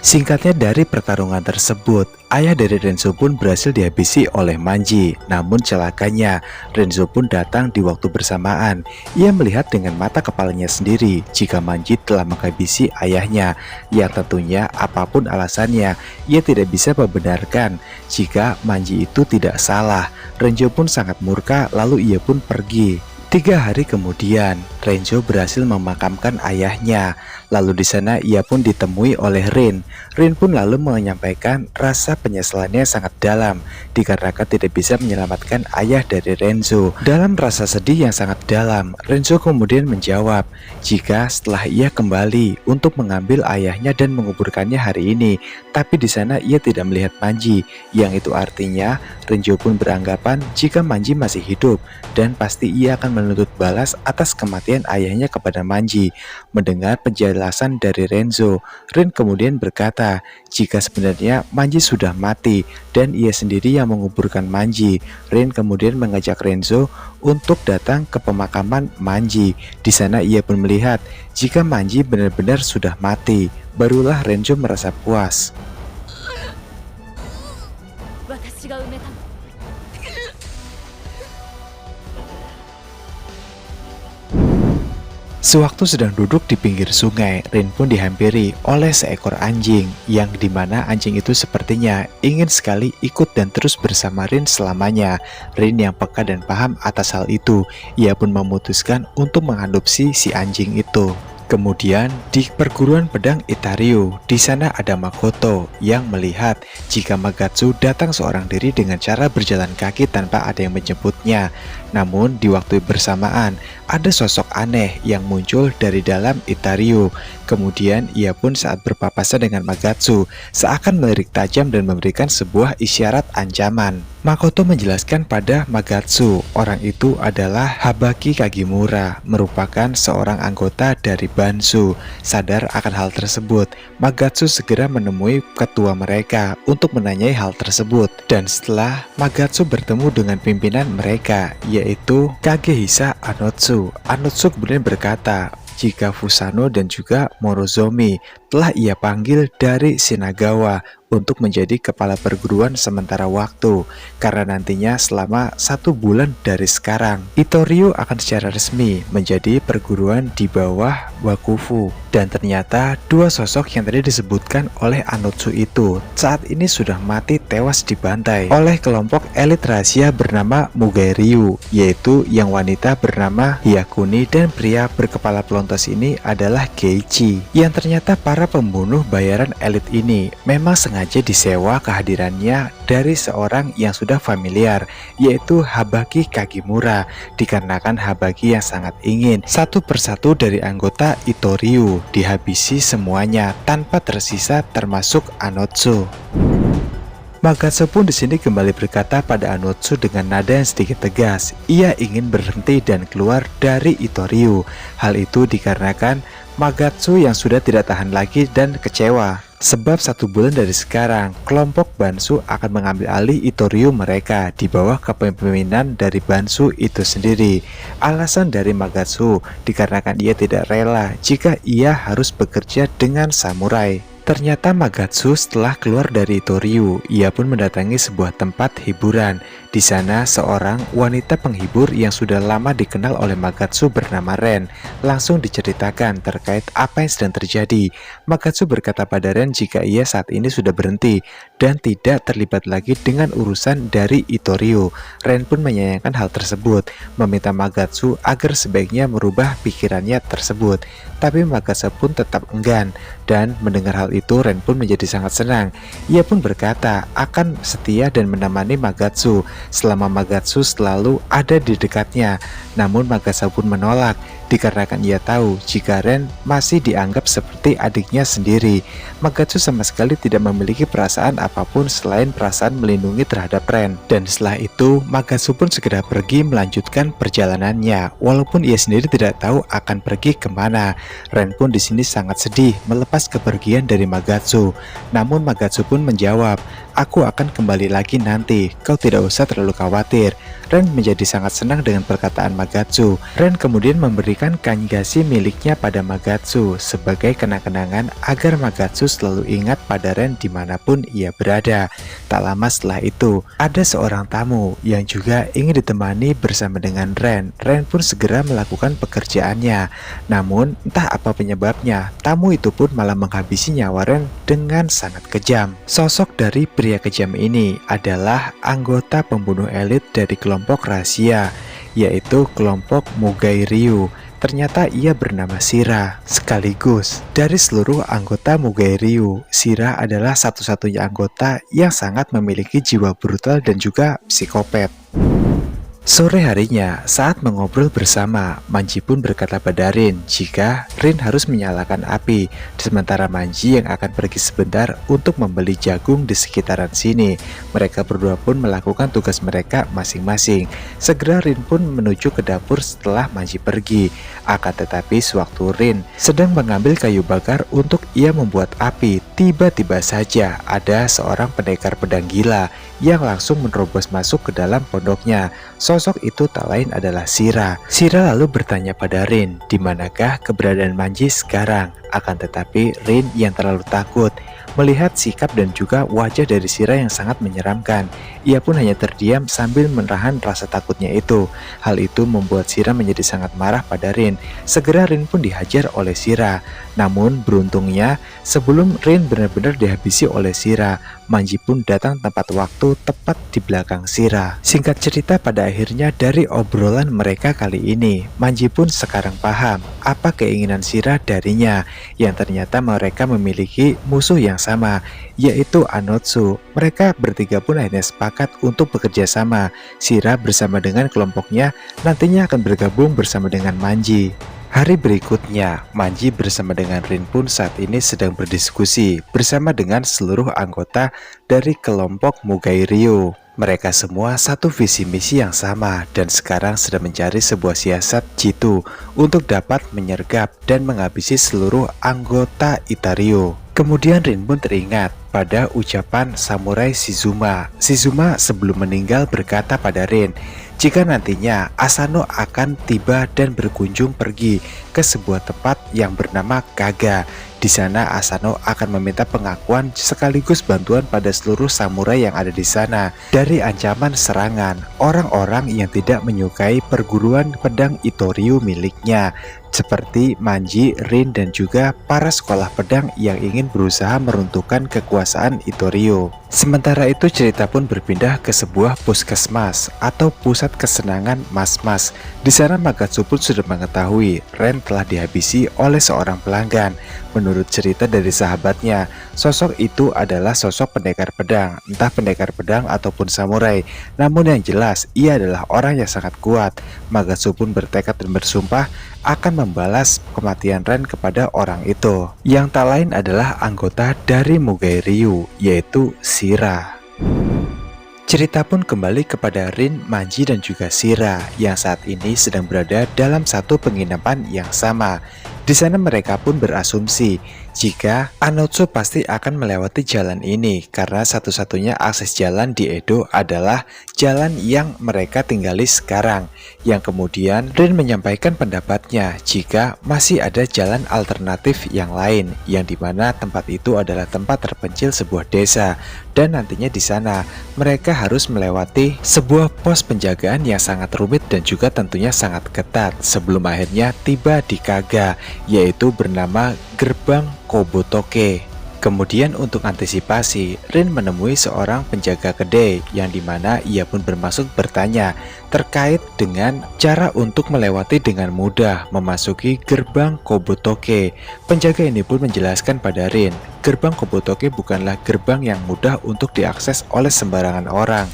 Singkatnya, dari pertarungan tersebut, ayah dari Renzo pun berhasil dihabisi oleh Manji. Namun celakanya, Renzo pun datang di waktu bersamaan. Ia melihat dengan mata kepalanya sendiri jika Manji telah menghabisi ayahnya, yang tentunya apapun alasannya, ia tidak bisa membenarkan jika Manji itu tidak salah. Renzo pun sangat murka, lalu ia pun pergi. 3 hari kemudian, Renzo berhasil memakamkan ayahnya. Lalu di sana ia pun ditemui oleh Rin. Rin pun lalu menyampaikan rasa penyesalannya sangat dalam dikarenakan tidak bisa menyelamatkan ayah dari Renzo. Dalam rasa sedih yang sangat dalam, Renzo kemudian menjawab jika setelah ia kembali untuk mengambil ayahnya dan menguburkannya hari ini, tapi di sana ia tidak melihat Manji, yang itu artinya Renzo pun beranggapan jika Manji masih hidup dan pasti ia akan menuntut balas atas kematian ayahnya kepada Manji. Mendengar penjelasan dari Renzo, Rin kemudian berkata jika sebenarnya Manji sudah mati dan ia sendiri yang menguburkan Manji. Rin kemudian mengajak Renzo untuk datang ke pemakaman Manji. Di sana ia pun melihat jika Manji benar-benar sudah mati. Barulah Renzo merasa puas. Sewaktu sedang duduk di pinggir sungai, Rin pun dihampiri oleh seekor anjing, yang dimana anjing itu sepertinya ingin sekali ikut dan terus bersama Rin selamanya. Rin yang peka dan paham atas hal itu, ia pun memutuskan untuk mengadopsi si anjing itu. Kemudian di perguruan pedang Itario, di sana ada Makoto yang melihat jika Magatsu datang seorang diri dengan cara berjalan kaki tanpa ada yang menjemputnya. Namun di waktu bersamaan ada sosok aneh yang muncul dari dalam Itario. Kemudian ia pun saat berpapasan dengan Magatsu seakan melirik tajam dan memberikan sebuah isyarat ancaman. Makoto menjelaskan pada Magatsu, orang itu adalah Habaki Kagimura, merupakan seorang anggota dari Bansu. Sadar akan hal tersebut, Magatsu segera menemui ketua mereka untuk menanyai hal tersebut. Dan setelah Magatsu bertemu dengan pimpinan mereka, yaitu Kagehisa Anotsu, Anotsu kemudian berkata jika Fusano dan juga Morozomi telah ia panggil dari Shinagawa untuk menjadi kepala perguruan sementara waktu, karena nantinya selama 1 bulan dari sekarang Itoryu akan secara resmi menjadi perguruan di bawah Bakufu. Dan ternyata dua sosok yang tadi disebutkan oleh Anotsu itu saat ini sudah mati tewas dibantai oleh kelompok elit rahasia bernama Mugai Ryu, yaitu yang wanita bernama Hyakuni dan pria berkepala pelontos ini adalah Keiichi. Yang ternyata para pembunuh bayaran elit ini memang sengaja disewa kehadirannya dari seorang yang sudah familiar, yaitu Habaki Kagimura, dikarenakan Habaki yang sangat ingin satu persatu dari anggota Itoryu dihabisi semuanya tanpa tersisa termasuk Anotsu. Magatsu pun di sini kembali berkata pada Anotsu dengan nada yang sedikit tegas. Ia ingin berhenti dan keluar dari Itoryu. Hal itu dikarenakan Magatsu yang sudah tidak tahan lagi dan kecewa. Sebab 1 bulan dari sekarang, kelompok Bansu akan mengambil alih Itoryu mereka di bawah kepemimpinan dari Bansu itu sendiri. Alasan dari Magatsu dikarenakan ia tidak rela jika ia harus bekerja dengan samurai. Ternyata Magatsu setelah keluar dari Itoryu, ia pun mendatangi sebuah tempat hiburan. Di sana seorang wanita penghibur yang sudah lama dikenal oleh Magatsu bernama Ren langsung diceritakan terkait apa yang sedang terjadi. Magatsu berkata pada Ren jika ia saat ini sudah berhenti dan tidak terlibat lagi dengan urusan dari Itoryu. Ren pun menyayangkan hal tersebut, meminta Magatsu agar sebaiknya merubah pikirannya tersebut. Tapi Magatsu pun tetap enggan, dan mendengar hal itu Ren pun menjadi sangat senang. Ia pun berkata akan setia dan menemani Magatsu selama Magatsu selalu ada di dekatnya. Namun Magatsu pun menolak dikarenakan ia tahu jika Ren masih dianggap seperti adiknya sendiri. Magatsu sama sekali tidak memiliki perasaan apapun selain perasaan melindungi terhadap Ren. Dan setelah itu Magatsu pun segera pergi melanjutkan perjalanannya, walaupun ia sendiri tidak tahu akan pergi kemana. Ren pun di sini sangat sedih melepas kepergian dari Magatsu. Namun Magatsu pun menjawab, "Aku akan kembali lagi nanti, kau tidak usah terlalu khawatir." Ren menjadi sangat senang dengan perkataan Magatsu. Ren kemudian memberikan kanjasi miliknya pada Magatsu sebagai kenang-kenangan agar Magatsu selalu ingat pada Ren dimanapun ia berada. Tak lama setelah itu, ada seorang tamu yang juga ingin ditemani bersama dengan Ren. Ren pun segera melakukan pekerjaannya. Namun entah apa penyebabnya, tamu itu pun malah menghabisi nyawa Ren dengan sangat kejam. Sosok dari pria kejam ini adalah anggota pembunuh elit dari kelompok rahasia, yaitu kelompok Mugai Ryu. Ternyata ia bernama Shira. Sekaligus dari seluruh anggota Mugai Ryu, Shira adalah satu-satunya anggota yang sangat memiliki jiwa brutal dan juga psikopat. Sore harinya, saat mengobrol bersama, Manji pun berkata pada Rin jika Rin harus menyalakan api, sementara Manji yang akan pergi sebentar untuk membeli jagung di sekitaran sini. Mereka berdua pun melakukan tugas mereka masing-masing. Segera Rin pun menuju ke dapur setelah Manji pergi. Akan tetapi sewaktu Rin sedang mengambil kayu bakar untuk ia membuat api, tiba-tiba saja ada seorang pendekar pedang gila yang langsung menerobos masuk ke dalam pondoknya. Sosok itu tak lain adalah Shira. Shira lalu bertanya pada Rin, di manakah keberadaan Manji sekarang? Akan tetapi Rin yang terlalu takut melihat sikap dan juga wajah dari Shira yang sangat menyeramkan. Ia pun hanya terdiam sambil menahan rasa takutnya itu. Hal itu membuat Shira menjadi sangat marah pada Rin. Segera Rin pun dihajar oleh Shira. Namun beruntungnya sebelum Rin benar-benar dihabisi oleh Shira, Manji pun datang tepat waktu tepat di belakang Shira. Singkat cerita, pada akhirnya dari obrolan mereka kali ini, Manji pun sekarang paham apa keinginan Shira darinya, yang ternyata mereka memiliki musuh yang sama, yaitu Anotsu. Mereka bertiga pun akhirnya sepakat untuk bekerja sama. Shira bersama dengan kelompoknya nantinya akan bergabung bersama dengan Manji. Hari berikutnya, Manji bersama dengan Rin pun saat ini sedang berdiskusi bersama dengan seluruh anggota dari kelompok Mugai Ryu. Mereka semua satu visi misi yang sama dan sekarang sedang mencari sebuah siasat jitu untuk dapat menyergap dan menghabisi seluruh anggota Itaryu. Kemudian Rin pun teringat kepada ucapan samurai Shizuma. Shizuma sebelum meninggal berkata pada Rin, jika nantinya Asano akan tiba dan berkunjung pergi ke sebuah tempat yang bernama Kaga. Di sana Asano akan meminta pengakuan sekaligus bantuan pada seluruh samurai yang ada di sana dari ancaman serangan orang-orang yang tidak menyukai perguruan pedang Itoryu miliknya, seperti Manji, Rin, dan juga para sekolah pedang yang ingin berusaha meruntuhkan kekuasaan Itoryu. Sementara itu cerita pun berpindah ke sebuah puskesmas atau pusat kesenangan mas-mas. Di sana Magatsu pun sudah mengetahui Ren telah dihabisi oleh seorang pelanggan. Menurut cerita dari sahabatnya, sosok itu adalah sosok pendekar pedang, entah pendekar pedang ataupun samurai. Namun yang jelas, ia adalah orang yang sangat kuat. Magatsu pun bertekad dan bersumpah akan membalas kematian Ren kepada orang itu, yang tak lain adalah anggota dari Mugai Ryu, yaitu Shira. Cerita pun kembali kepada Rin, Manji, dan juga Shira yang saat ini sedang berada dalam satu penginapan yang sama. Di sana mereka pun berasumsi jika Anotsu pasti akan melewati jalan ini karena satu-satunya akses jalan di Edo adalah jalan yang mereka tinggali sekarang. Yang kemudian Rin menyampaikan pendapatnya jika masih ada jalan alternatif yang lain, yang dimana tempat itu adalah tempat terpencil sebuah desa, dan nantinya di sana mereka harus melewati sebuah pos penjagaan yang sangat rumit dan juga tentunya sangat ketat sebelum akhirnya tiba di Kaga, yaitu bernama Gerbang Kobotoke. Kemudian untuk antisipasi, Rin menemui seorang penjaga kedai yang dimana ia pun bermaksud bertanya terkait dengan cara untuk melewati dengan mudah memasuki gerbang Kobotoke. Penjaga ini pun menjelaskan pada Rin, gerbang Kobotoke bukanlah gerbang yang mudah untuk diakses oleh sembarangan orang.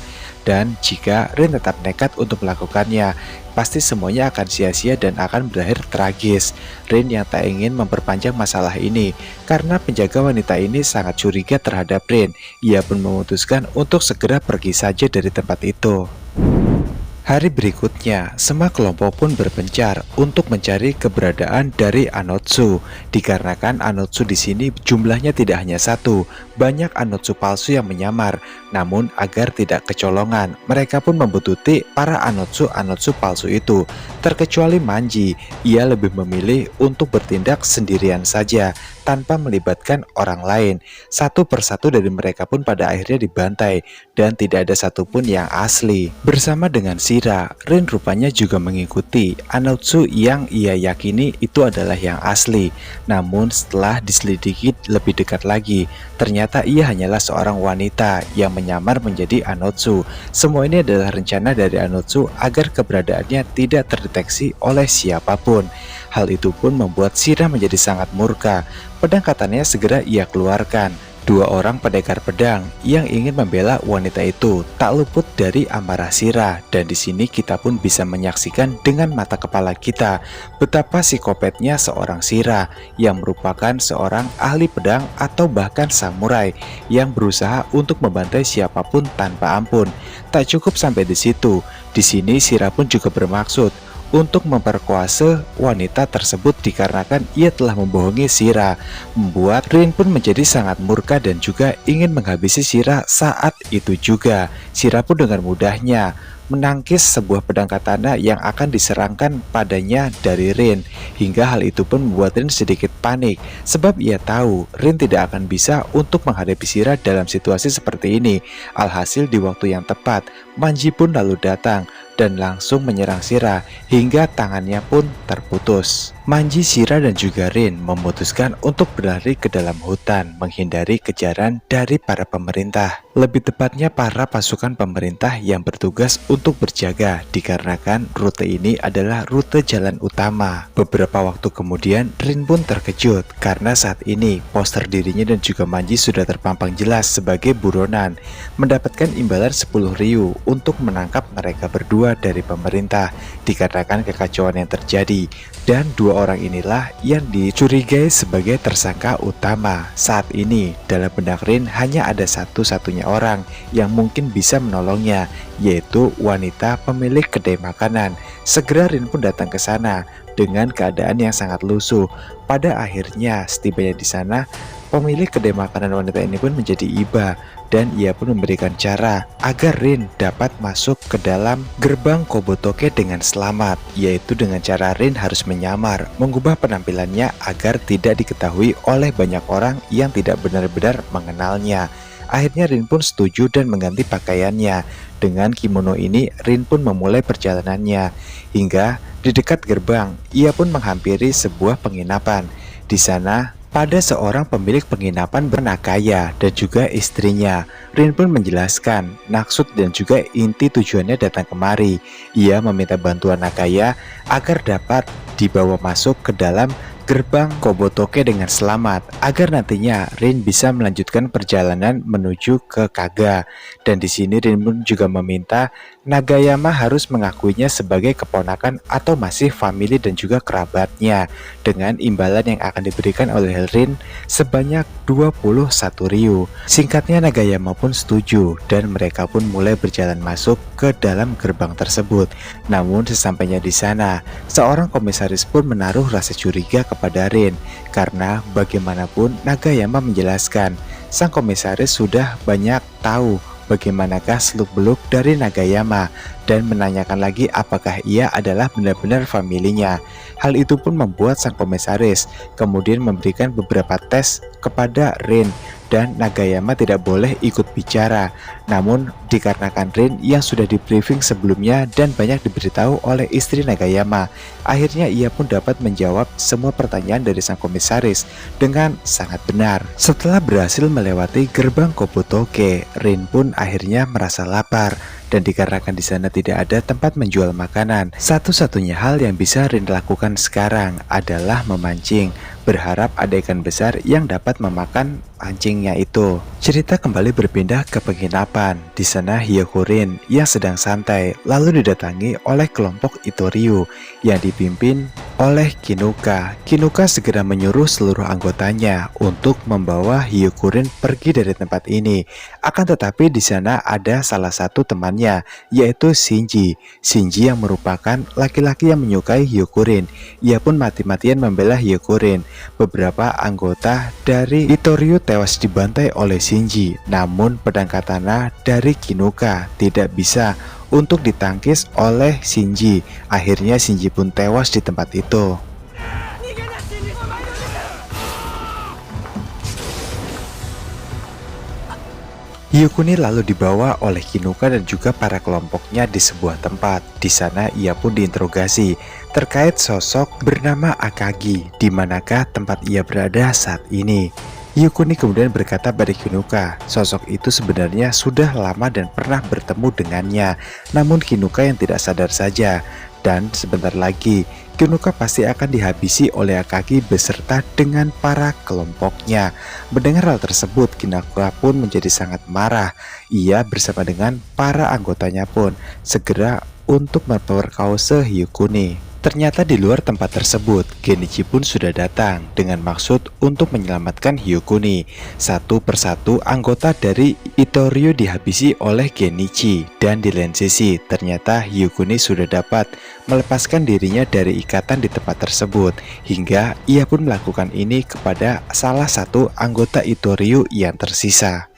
Dan jika Rin tetap nekat untuk melakukannya, pasti semuanya akan sia-sia dan akan berakhir tragis. Rin yang tak ingin memperpanjang masalah ini karena penjaga wanita ini sangat curiga terhadap Rin. Ia pun memutuskan untuk segera pergi saja dari tempat itu. Hari berikutnya, semua kelompok pun berpencar untuk mencari keberadaan dari Anotsu. Dikarenakan Anotsu di sini jumlahnya tidak hanya satu, banyak Anotsu palsu yang menyamar. Namun agar tidak kecolongan, mereka pun membututi para Anotsu palsu itu. Terkecuali Manji, ia lebih memilih untuk bertindak sendirian saja tanpa melibatkan orang lain. Satu persatu dari mereka pun pada akhirnya dibantai dan tidak ada satupun yang asli. Bersama dengan Shira, Rin rupanya juga mengikuti Anotsu yang ia yakini itu adalah yang asli. Namun setelah diselidiki lebih dekat lagi, ternyata ia hanyalah seorang wanita yang menyamar menjadi Anotsu. Semua ini adalah rencana dari Anotsu agar keberadaannya tidak terdeteksi oleh siapapun. Hal itu pun membuat Shira menjadi sangat murka. Pedang katanya segera ia keluarkan. Dua orang pendekar pedang yang ingin membela wanita itu tak luput dari amarah Shira, dan di sini kita pun bisa menyaksikan dengan mata kepala kita betapa psikopatnya seorang Shira yang merupakan seorang ahli pedang atau bahkan samurai yang berusaha untuk membantai siapapun tanpa ampun. Tak cukup sampai di situ, di sini Shira pun juga bermaksud untuk memperkuasa wanita tersebut dikarenakan ia telah membohongi Shira, membuat Rin pun menjadi sangat murka dan juga ingin menghabisi Shira saat itu juga. Shira pun dengan mudahnya menangkis sebuah pedang katana yang akan diserangkan padanya dari Rin, hingga hal itu pun membuat Rin sedikit panik sebab ia tahu Rin tidak akan bisa untuk menghadapi Shira dalam situasi seperti ini. Alhasil di waktu yang tepat, Manji pun lalu datang dan langsung menyerang Shira hingga tangannya pun terputus. Manji, Shira, dan juga Rin memutuskan untuk berlari ke dalam hutan menghindari kejaran dari para pemerintah. Lebih tepatnya para pasukan pemerintah yang bertugas untuk berjaga dikarenakan rute ini adalah rute jalan utama. Beberapa waktu kemudian Rin pun terkejut karena saat ini poster dirinya dan juga Manji sudah terpampang jelas sebagai buronan, mendapatkan imbalan 10 ryu untuk menangkap mereka berdua dari pemerintah dikarenakan kekacauan yang terjadi. Dan dua orang inilah yang dicurigai sebagai tersangka utama. Saat ini dalam benak Rin hanya ada satu-satunya orang yang mungkin bisa menolongnya, yaitu wanita pemilik kedai makanan. Segera Rin pun datang ke sana dengan keadaan yang sangat lusuh. Pada akhirnya, setibanya di sana, pemilik kedai makanan wanita ini pun menjadi iba dan ia pun memberikan cara agar Rin dapat masuk ke dalam gerbang Kobotoke dengan selamat, yaitu dengan cara Rin harus menyamar, mengubah penampilannya agar tidak diketahui oleh banyak orang yang tidak benar-benar mengenalnya. Akhirnya Rin pun setuju dan mengganti pakaiannya. Dengan kimono ini, Rin pun memulai perjalanannya. Hingga di dekat gerbang, ia pun menghampiri sebuah penginapan. Di sana, pada seorang pemilik penginapan bernakaya dan juga istrinya. Rin pun menjelaskan maksud dan juga inti tujuannya datang kemari. Ia meminta bantuan Nakaya agar dapat dibawa masuk ke dalam gerbang Kobotoke dengan selamat agar nantinya Rin bisa melanjutkan perjalanan menuju ke Kaga. Dan di sini Rin pun juga meminta Nagayama harus mengakuinya sebagai keponakan atau masih famili dan juga kerabatnya dengan imbalan yang akan diberikan oleh Rin sebanyak 21 ryu. Singkatnya Nagayama pun setuju dan mereka pun mulai berjalan masuk ke dalam gerbang tersebut. Namun sesampainya di sana, seorang komisaris pun menaruh rasa curiga kepada Rin karena bagaimanapun Nagayama menjelaskan sang komisaris sudah banyak tahu bagaimanakah seluk-beluk dari Nagayama dan menanyakan lagi apakah ia adalah benar-benar familinya. Hal itu pun membuat sang komisaris kemudian memberikan beberapa tes kepada Rin dan Nagayama tidak boleh ikut bicara. Namun dikarenakan Rin yang sudah di briefing sebelumnya dan banyak diberitahu oleh istri Nagayama, akhirnya ia pun dapat menjawab semua pertanyaan dari sang komisaris dengan sangat benar. Setelah berhasil melewati gerbang Kobotoke, Rin pun akhirnya merasa lapar. Dan dikarenakan di sana tidak ada tempat menjual makanan, satu-satunya hal yang bisa Rin lakukan sekarang adalah memancing, berharap ada ikan besar yang dapat memakan pancingnya itu. Cerita kembali berpindah ke penginapan. Di sana Hyokurin yang sedang santai lalu didatangi oleh kelompok Itoryu yang dipimpin oleh Kinuka. Kinuka segera menyuruh seluruh anggotanya untuk membawa Hyokurin pergi dari tempat ini. Akan tetapi di sana ada salah satu temannya, yaitu Shinji. Shinji yang merupakan laki-laki yang menyukai Hyokurin. Ia pun mati-matian membela Hyokurin. Beberapa anggota dari Itoryu tewas dibantai oleh Shinji. Namun pedang katana dari Kinuka tidak bisa untuk ditangkis oleh Shinji. Akhirnya Shinji pun tewas di tempat itu. Hyukuni lalu dibawa oleh Kinuka dan juga para kelompoknya di sebuah tempat. Di sana ia pun diinterogasi terkait sosok bernama Akagi, di manakah tempat ia berada saat ini. Hyukuni kemudian berkata pada Kinuka, sosok itu sebenarnya sudah lama dan pernah bertemu dengannya. Namun Kinuka yang tidak sadar saja. Dan sebentar lagi, Kinuka pasti akan dihabisi oleh Akagi beserta dengan para kelompoknya. Mendengar hal tersebut, Kinuka pun menjadi sangat marah. Ia bersama dengan para anggotanya pun segera untuk memperkosa Hyukuni. Ternyata di luar tempat tersebut, Genichi pun sudah datang dengan maksud untuk menyelamatkan Hyukuni. Satu persatu anggota dari Itoryu dihabisi oleh Genichi. Dan di lain sisi, ternyata Hyukuni sudah dapat melepaskan dirinya dari ikatan di tempat tersebut. Hingga ia pun melakukan ini kepada salah satu anggota Itoryu yang tersisa.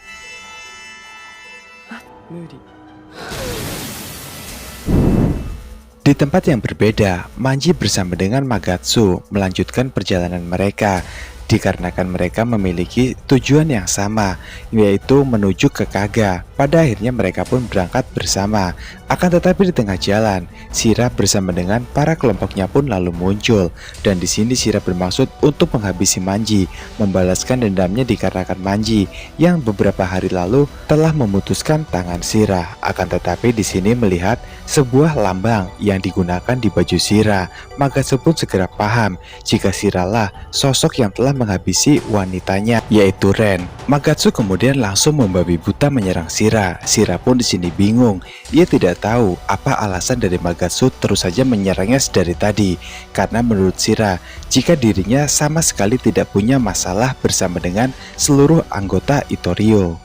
Di tempat yang berbeda, Manji bersama dengan Magatsu melanjutkan perjalanan mereka dikarenakan mereka memiliki tujuan yang sama, yaitu menuju ke Kaga. Pada akhirnya mereka pun berangkat bersama. Akan tetapi di tengah jalan, Shira bersama dengan para kelompoknya pun lalu muncul. Dan di sini Shira bermaksud untuk menghabisi Manji, membalaskan dendamnya dikarenakan Manji yang beberapa hari lalu telah memutuskan tangan Shira. Akan tetapi di sini melihat sebuah lambang yang digunakan di baju Shira, Magatsu pun segera paham jika Shira lah sosok yang telah menghabisi wanitanya, yaitu Ren. Magatsu kemudian langsung membabi buta menyerang Shira. Shira pun di sini bingung. Ia tidak tahu apa alasan dari Magatsu terus saja menyerangnya sedari tadi. Karena menurut Shira, jika dirinya sama sekali tidak punya masalah bersama dengan seluruh anggota Itoryu.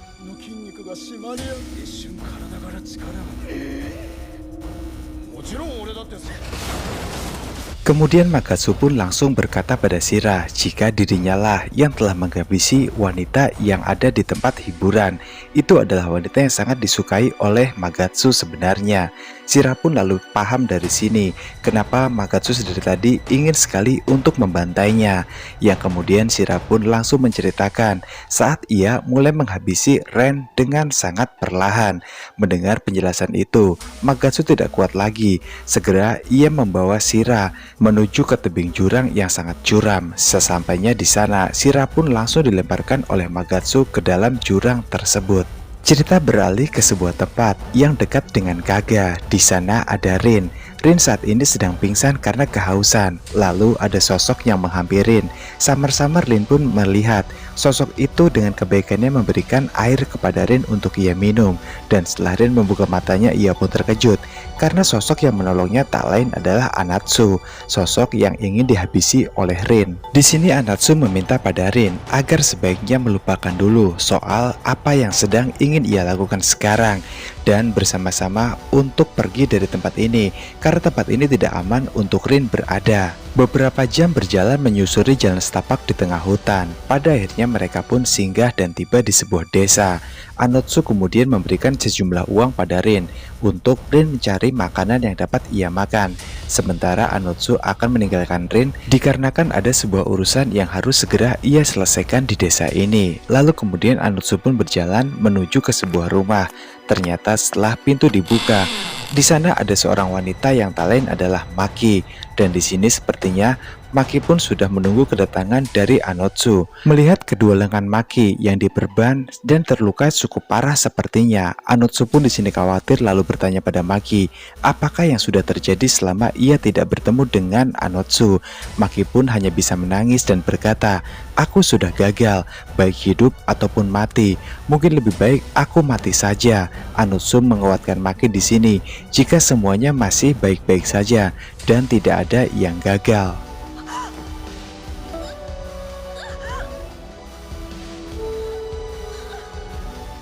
Kemudian Magatsu pun langsung berkata pada Shira jika dirinya lah yang telah menghabisi wanita yang ada di tempat hiburan. Itu adalah wanita yang sangat disukai oleh Magatsu sebenarnya. Shira pun lalu paham dari sini kenapa Magatsu dari tadi ingin sekali untuk membantainya. Yang kemudian Shira pun langsung menceritakan saat ia mulai menghabisi Ren dengan sangat perlahan. Mendengar penjelasan itu, Magatsu tidak kuat lagi. Segera ia membawa Shira menuju ke tebing jurang yang sangat curam. Sesampainya di sana, Shira pun langsung dilemparkan oleh Magatsu ke dalam jurang tersebut. Cerita beralih ke sebuah tempat yang dekat dengan Kaga. Di sana ada Rin. Rin saat ini sedang pingsan karena kehausan. Lalu ada sosok yang menghampirin. Samar-samar Rin pun melihat sosok itu dengan kebaikannya memberikan air kepada Rin untuk ia minum. Dan setelah Rin membuka matanya, ia pun terkejut karena sosok yang menolongnya tak lain adalah Anatsu, sosok yang ingin dihabisi oleh Rin. Di sini Anatsu meminta pada Rin agar sebaiknya melupakan dulu soal apa yang sedang ingin ia lakukan sekarang dan bersama-sama untuk pergi dari tempat ini karena tempat ini tidak aman untuk Rin berada. Beberapa jam berjalan menyusuri jalan setapak di tengah hutan. Pada akhirnya mereka pun singgah dan tiba di sebuah desa. Anotsu kemudian memberikan sejumlah uang pada Rin untuk Rin mencari makanan yang dapat ia makan. Sementara Anotsu akan meninggalkan Rin dikarenakan ada sebuah urusan yang harus segera ia selesaikan di desa ini. Lalu kemudian Anotsu pun berjalan menuju ke sebuah rumah. Ternyata setelah pintu dibuka, di sana ada seorang wanita yang tak lain adalah Maki. Dan di sini sepertinya Maki pun sudah menunggu kedatangan dari Anotsu. Melihat kedua lengan Maki yang diperban dan terluka cukup parah sepertinya, Anotsu pun di sini khawatir lalu bertanya pada Maki, apakah yang sudah terjadi selama ia tidak bertemu dengan Anotsu. Maki pun hanya bisa menangis dan berkata, aku sudah gagal, baik hidup ataupun mati. Mungkin lebih baik aku mati saja. Anotsu menguatkan Maki di sini jika semuanya masih baik-baik saja dan tidak ada yang gagal.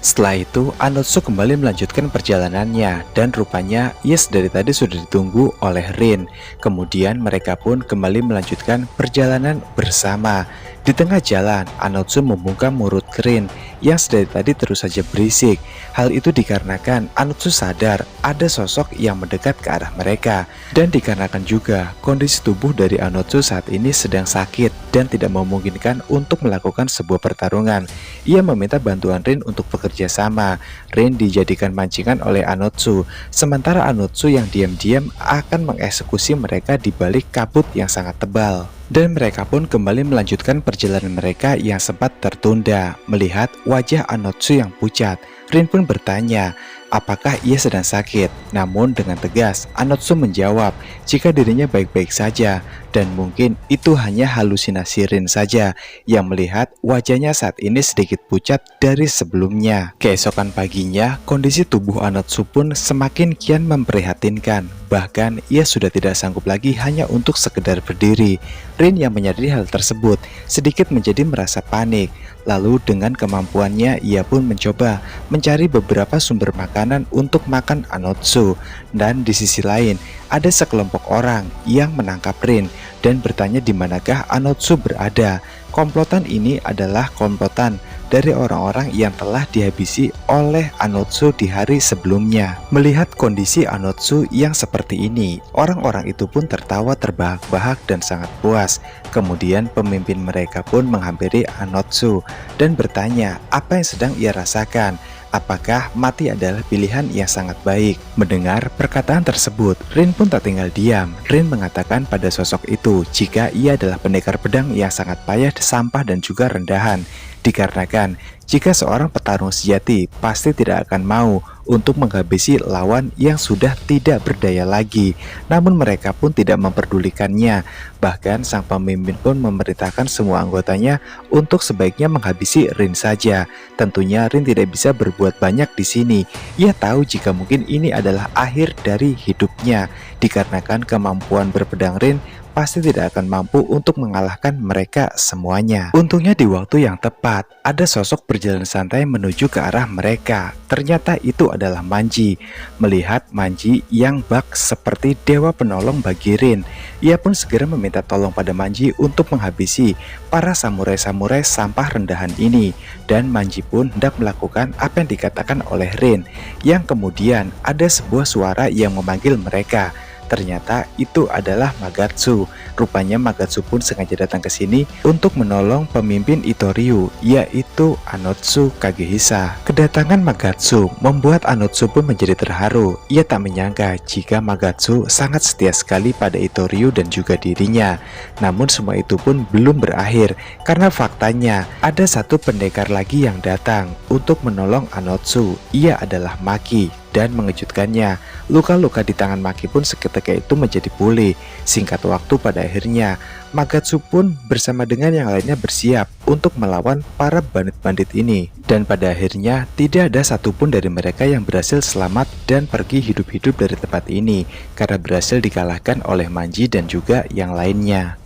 Setelah itu, Anotsu kembali melanjutkan perjalanannya dan rupanya Yes dari tadi sudah ditunggu oleh Rin. Kemudian mereka pun kembali melanjutkan perjalanan bersama. Di tengah jalan, Anotsu membuka mulut Rin yang sedari tadi terus saja berisik. Hal itu dikarenakan Anotsu sadar ada sosok yang mendekat ke arah mereka. Dan dikarenakan juga kondisi tubuh dari Anotsu saat ini sedang sakit dan tidak memungkinkan untuk melakukan sebuah pertarungan. Ia meminta bantuan Rin untuk bekerja sama. Rin dijadikan mancingan oleh Anotsu, sementara Anotsu yang diam-diam akan mengeksekusi mereka di balik kabut yang sangat tebal. Dan mereka pun kembali melanjutkan perjalanan mereka yang sempat tertunda. Melihat wajah Anotsu yang pucat, Rin pun bertanya, apakah ia sedang sakit? Namun dengan tegas, Anotsu menjawab jika dirinya baik-baik saja dan mungkin itu hanya halusinasi Rin saja yang melihat wajahnya saat ini sedikit pucat dari sebelumnya. Keesokan paginya, kondisi tubuh Anotsu pun semakin kian memprihatinkan. Bahkan ia sudah tidak sanggup lagi hanya untuk sekedar berdiri. Rin yang menyadari hal tersebut sedikit menjadi merasa panik. Lalu dengan kemampuannya ia pun mencoba mencari beberapa sumber makanan untuk makan Anotsu. Dan di sisi lain ada sekelompok orang yang menangkap Rin dan bertanya di manakah Anotsu berada. Komplotan ini adalah komplotan dari orang-orang yang telah dihabisi oleh Anotsu di hari sebelumnya. Melihat kondisi Anotsu yang seperti ini, orang-orang itu pun tertawa terbahak-bahak dan sangat puas. Kemudian pemimpin mereka pun menghampiri Anotsu dan bertanya apa yang sedang ia rasakan. Apakah mati adalah pilihan yang sangat baik? Mendengar perkataan tersebut, Rin pun tak tinggal diam. Rin mengatakan pada sosok itu jika ia adalah pendekar pedang yang sangat payah, sampah dan juga rendahan. Dikarenakan jika seorang petarung sejati pasti tidak akan mau untuk menghabisi lawan yang sudah tidak berdaya lagi. Namun mereka pun tidak memperdulikannya. Bahkan sang pemimpin pun memerintahkan semua anggotanya untuk sebaiknya menghabisi Rin saja. Tentunya Rin tidak bisa berbuat banyak di sini. Ia tahu jika mungkin ini adalah akhir dari hidupnya. Dikarenakan kemampuan berpedang Rin pasti tidak akan mampu untuk mengalahkan mereka semuanya. Untungnya di waktu yang tepat, ada sosok berjalan santai menuju ke arah mereka. Ternyata itu adalah Manji. Melihat Manji yang bak seperti dewa penolong bagi Rin, ia pun segera meminta tolong pada Manji untuk menghabisi para samurai-samurai sampah rendahan ini. Dan Manji pun hendak melakukan apa yang dikatakan oleh Rin, yang kemudian ada sebuah suara yang memanggil mereka. Ternyata itu adalah Magatsu. Rupanya Magatsu pun sengaja datang ke sini untuk menolong pemimpin Itoryu, yaitu Anotsu Kagehisa. Kedatangan Magatsu membuat Anotsu pun menjadi terharu. Ia tak menyangka jika Magatsu sangat setia sekali pada Itoryu dan juga dirinya. Namun semua itu pun belum berakhir, karena faktanya ada satu pendekar lagi yang datang untuk menolong Anotsu. Ia adalah Maki. Dan mengejutkannya, luka-luka di tangan Maki pun seketika itu menjadi pulih. Singkat waktu pada akhirnya, Magatsu pun bersama dengan yang lainnya bersiap untuk melawan para bandit-bandit ini. Dan pada akhirnya, tidak ada satupun dari mereka yang berhasil selamat dan pergi hidup-hidup dari tempat ini, karena berhasil dikalahkan oleh Manji dan juga yang lainnya.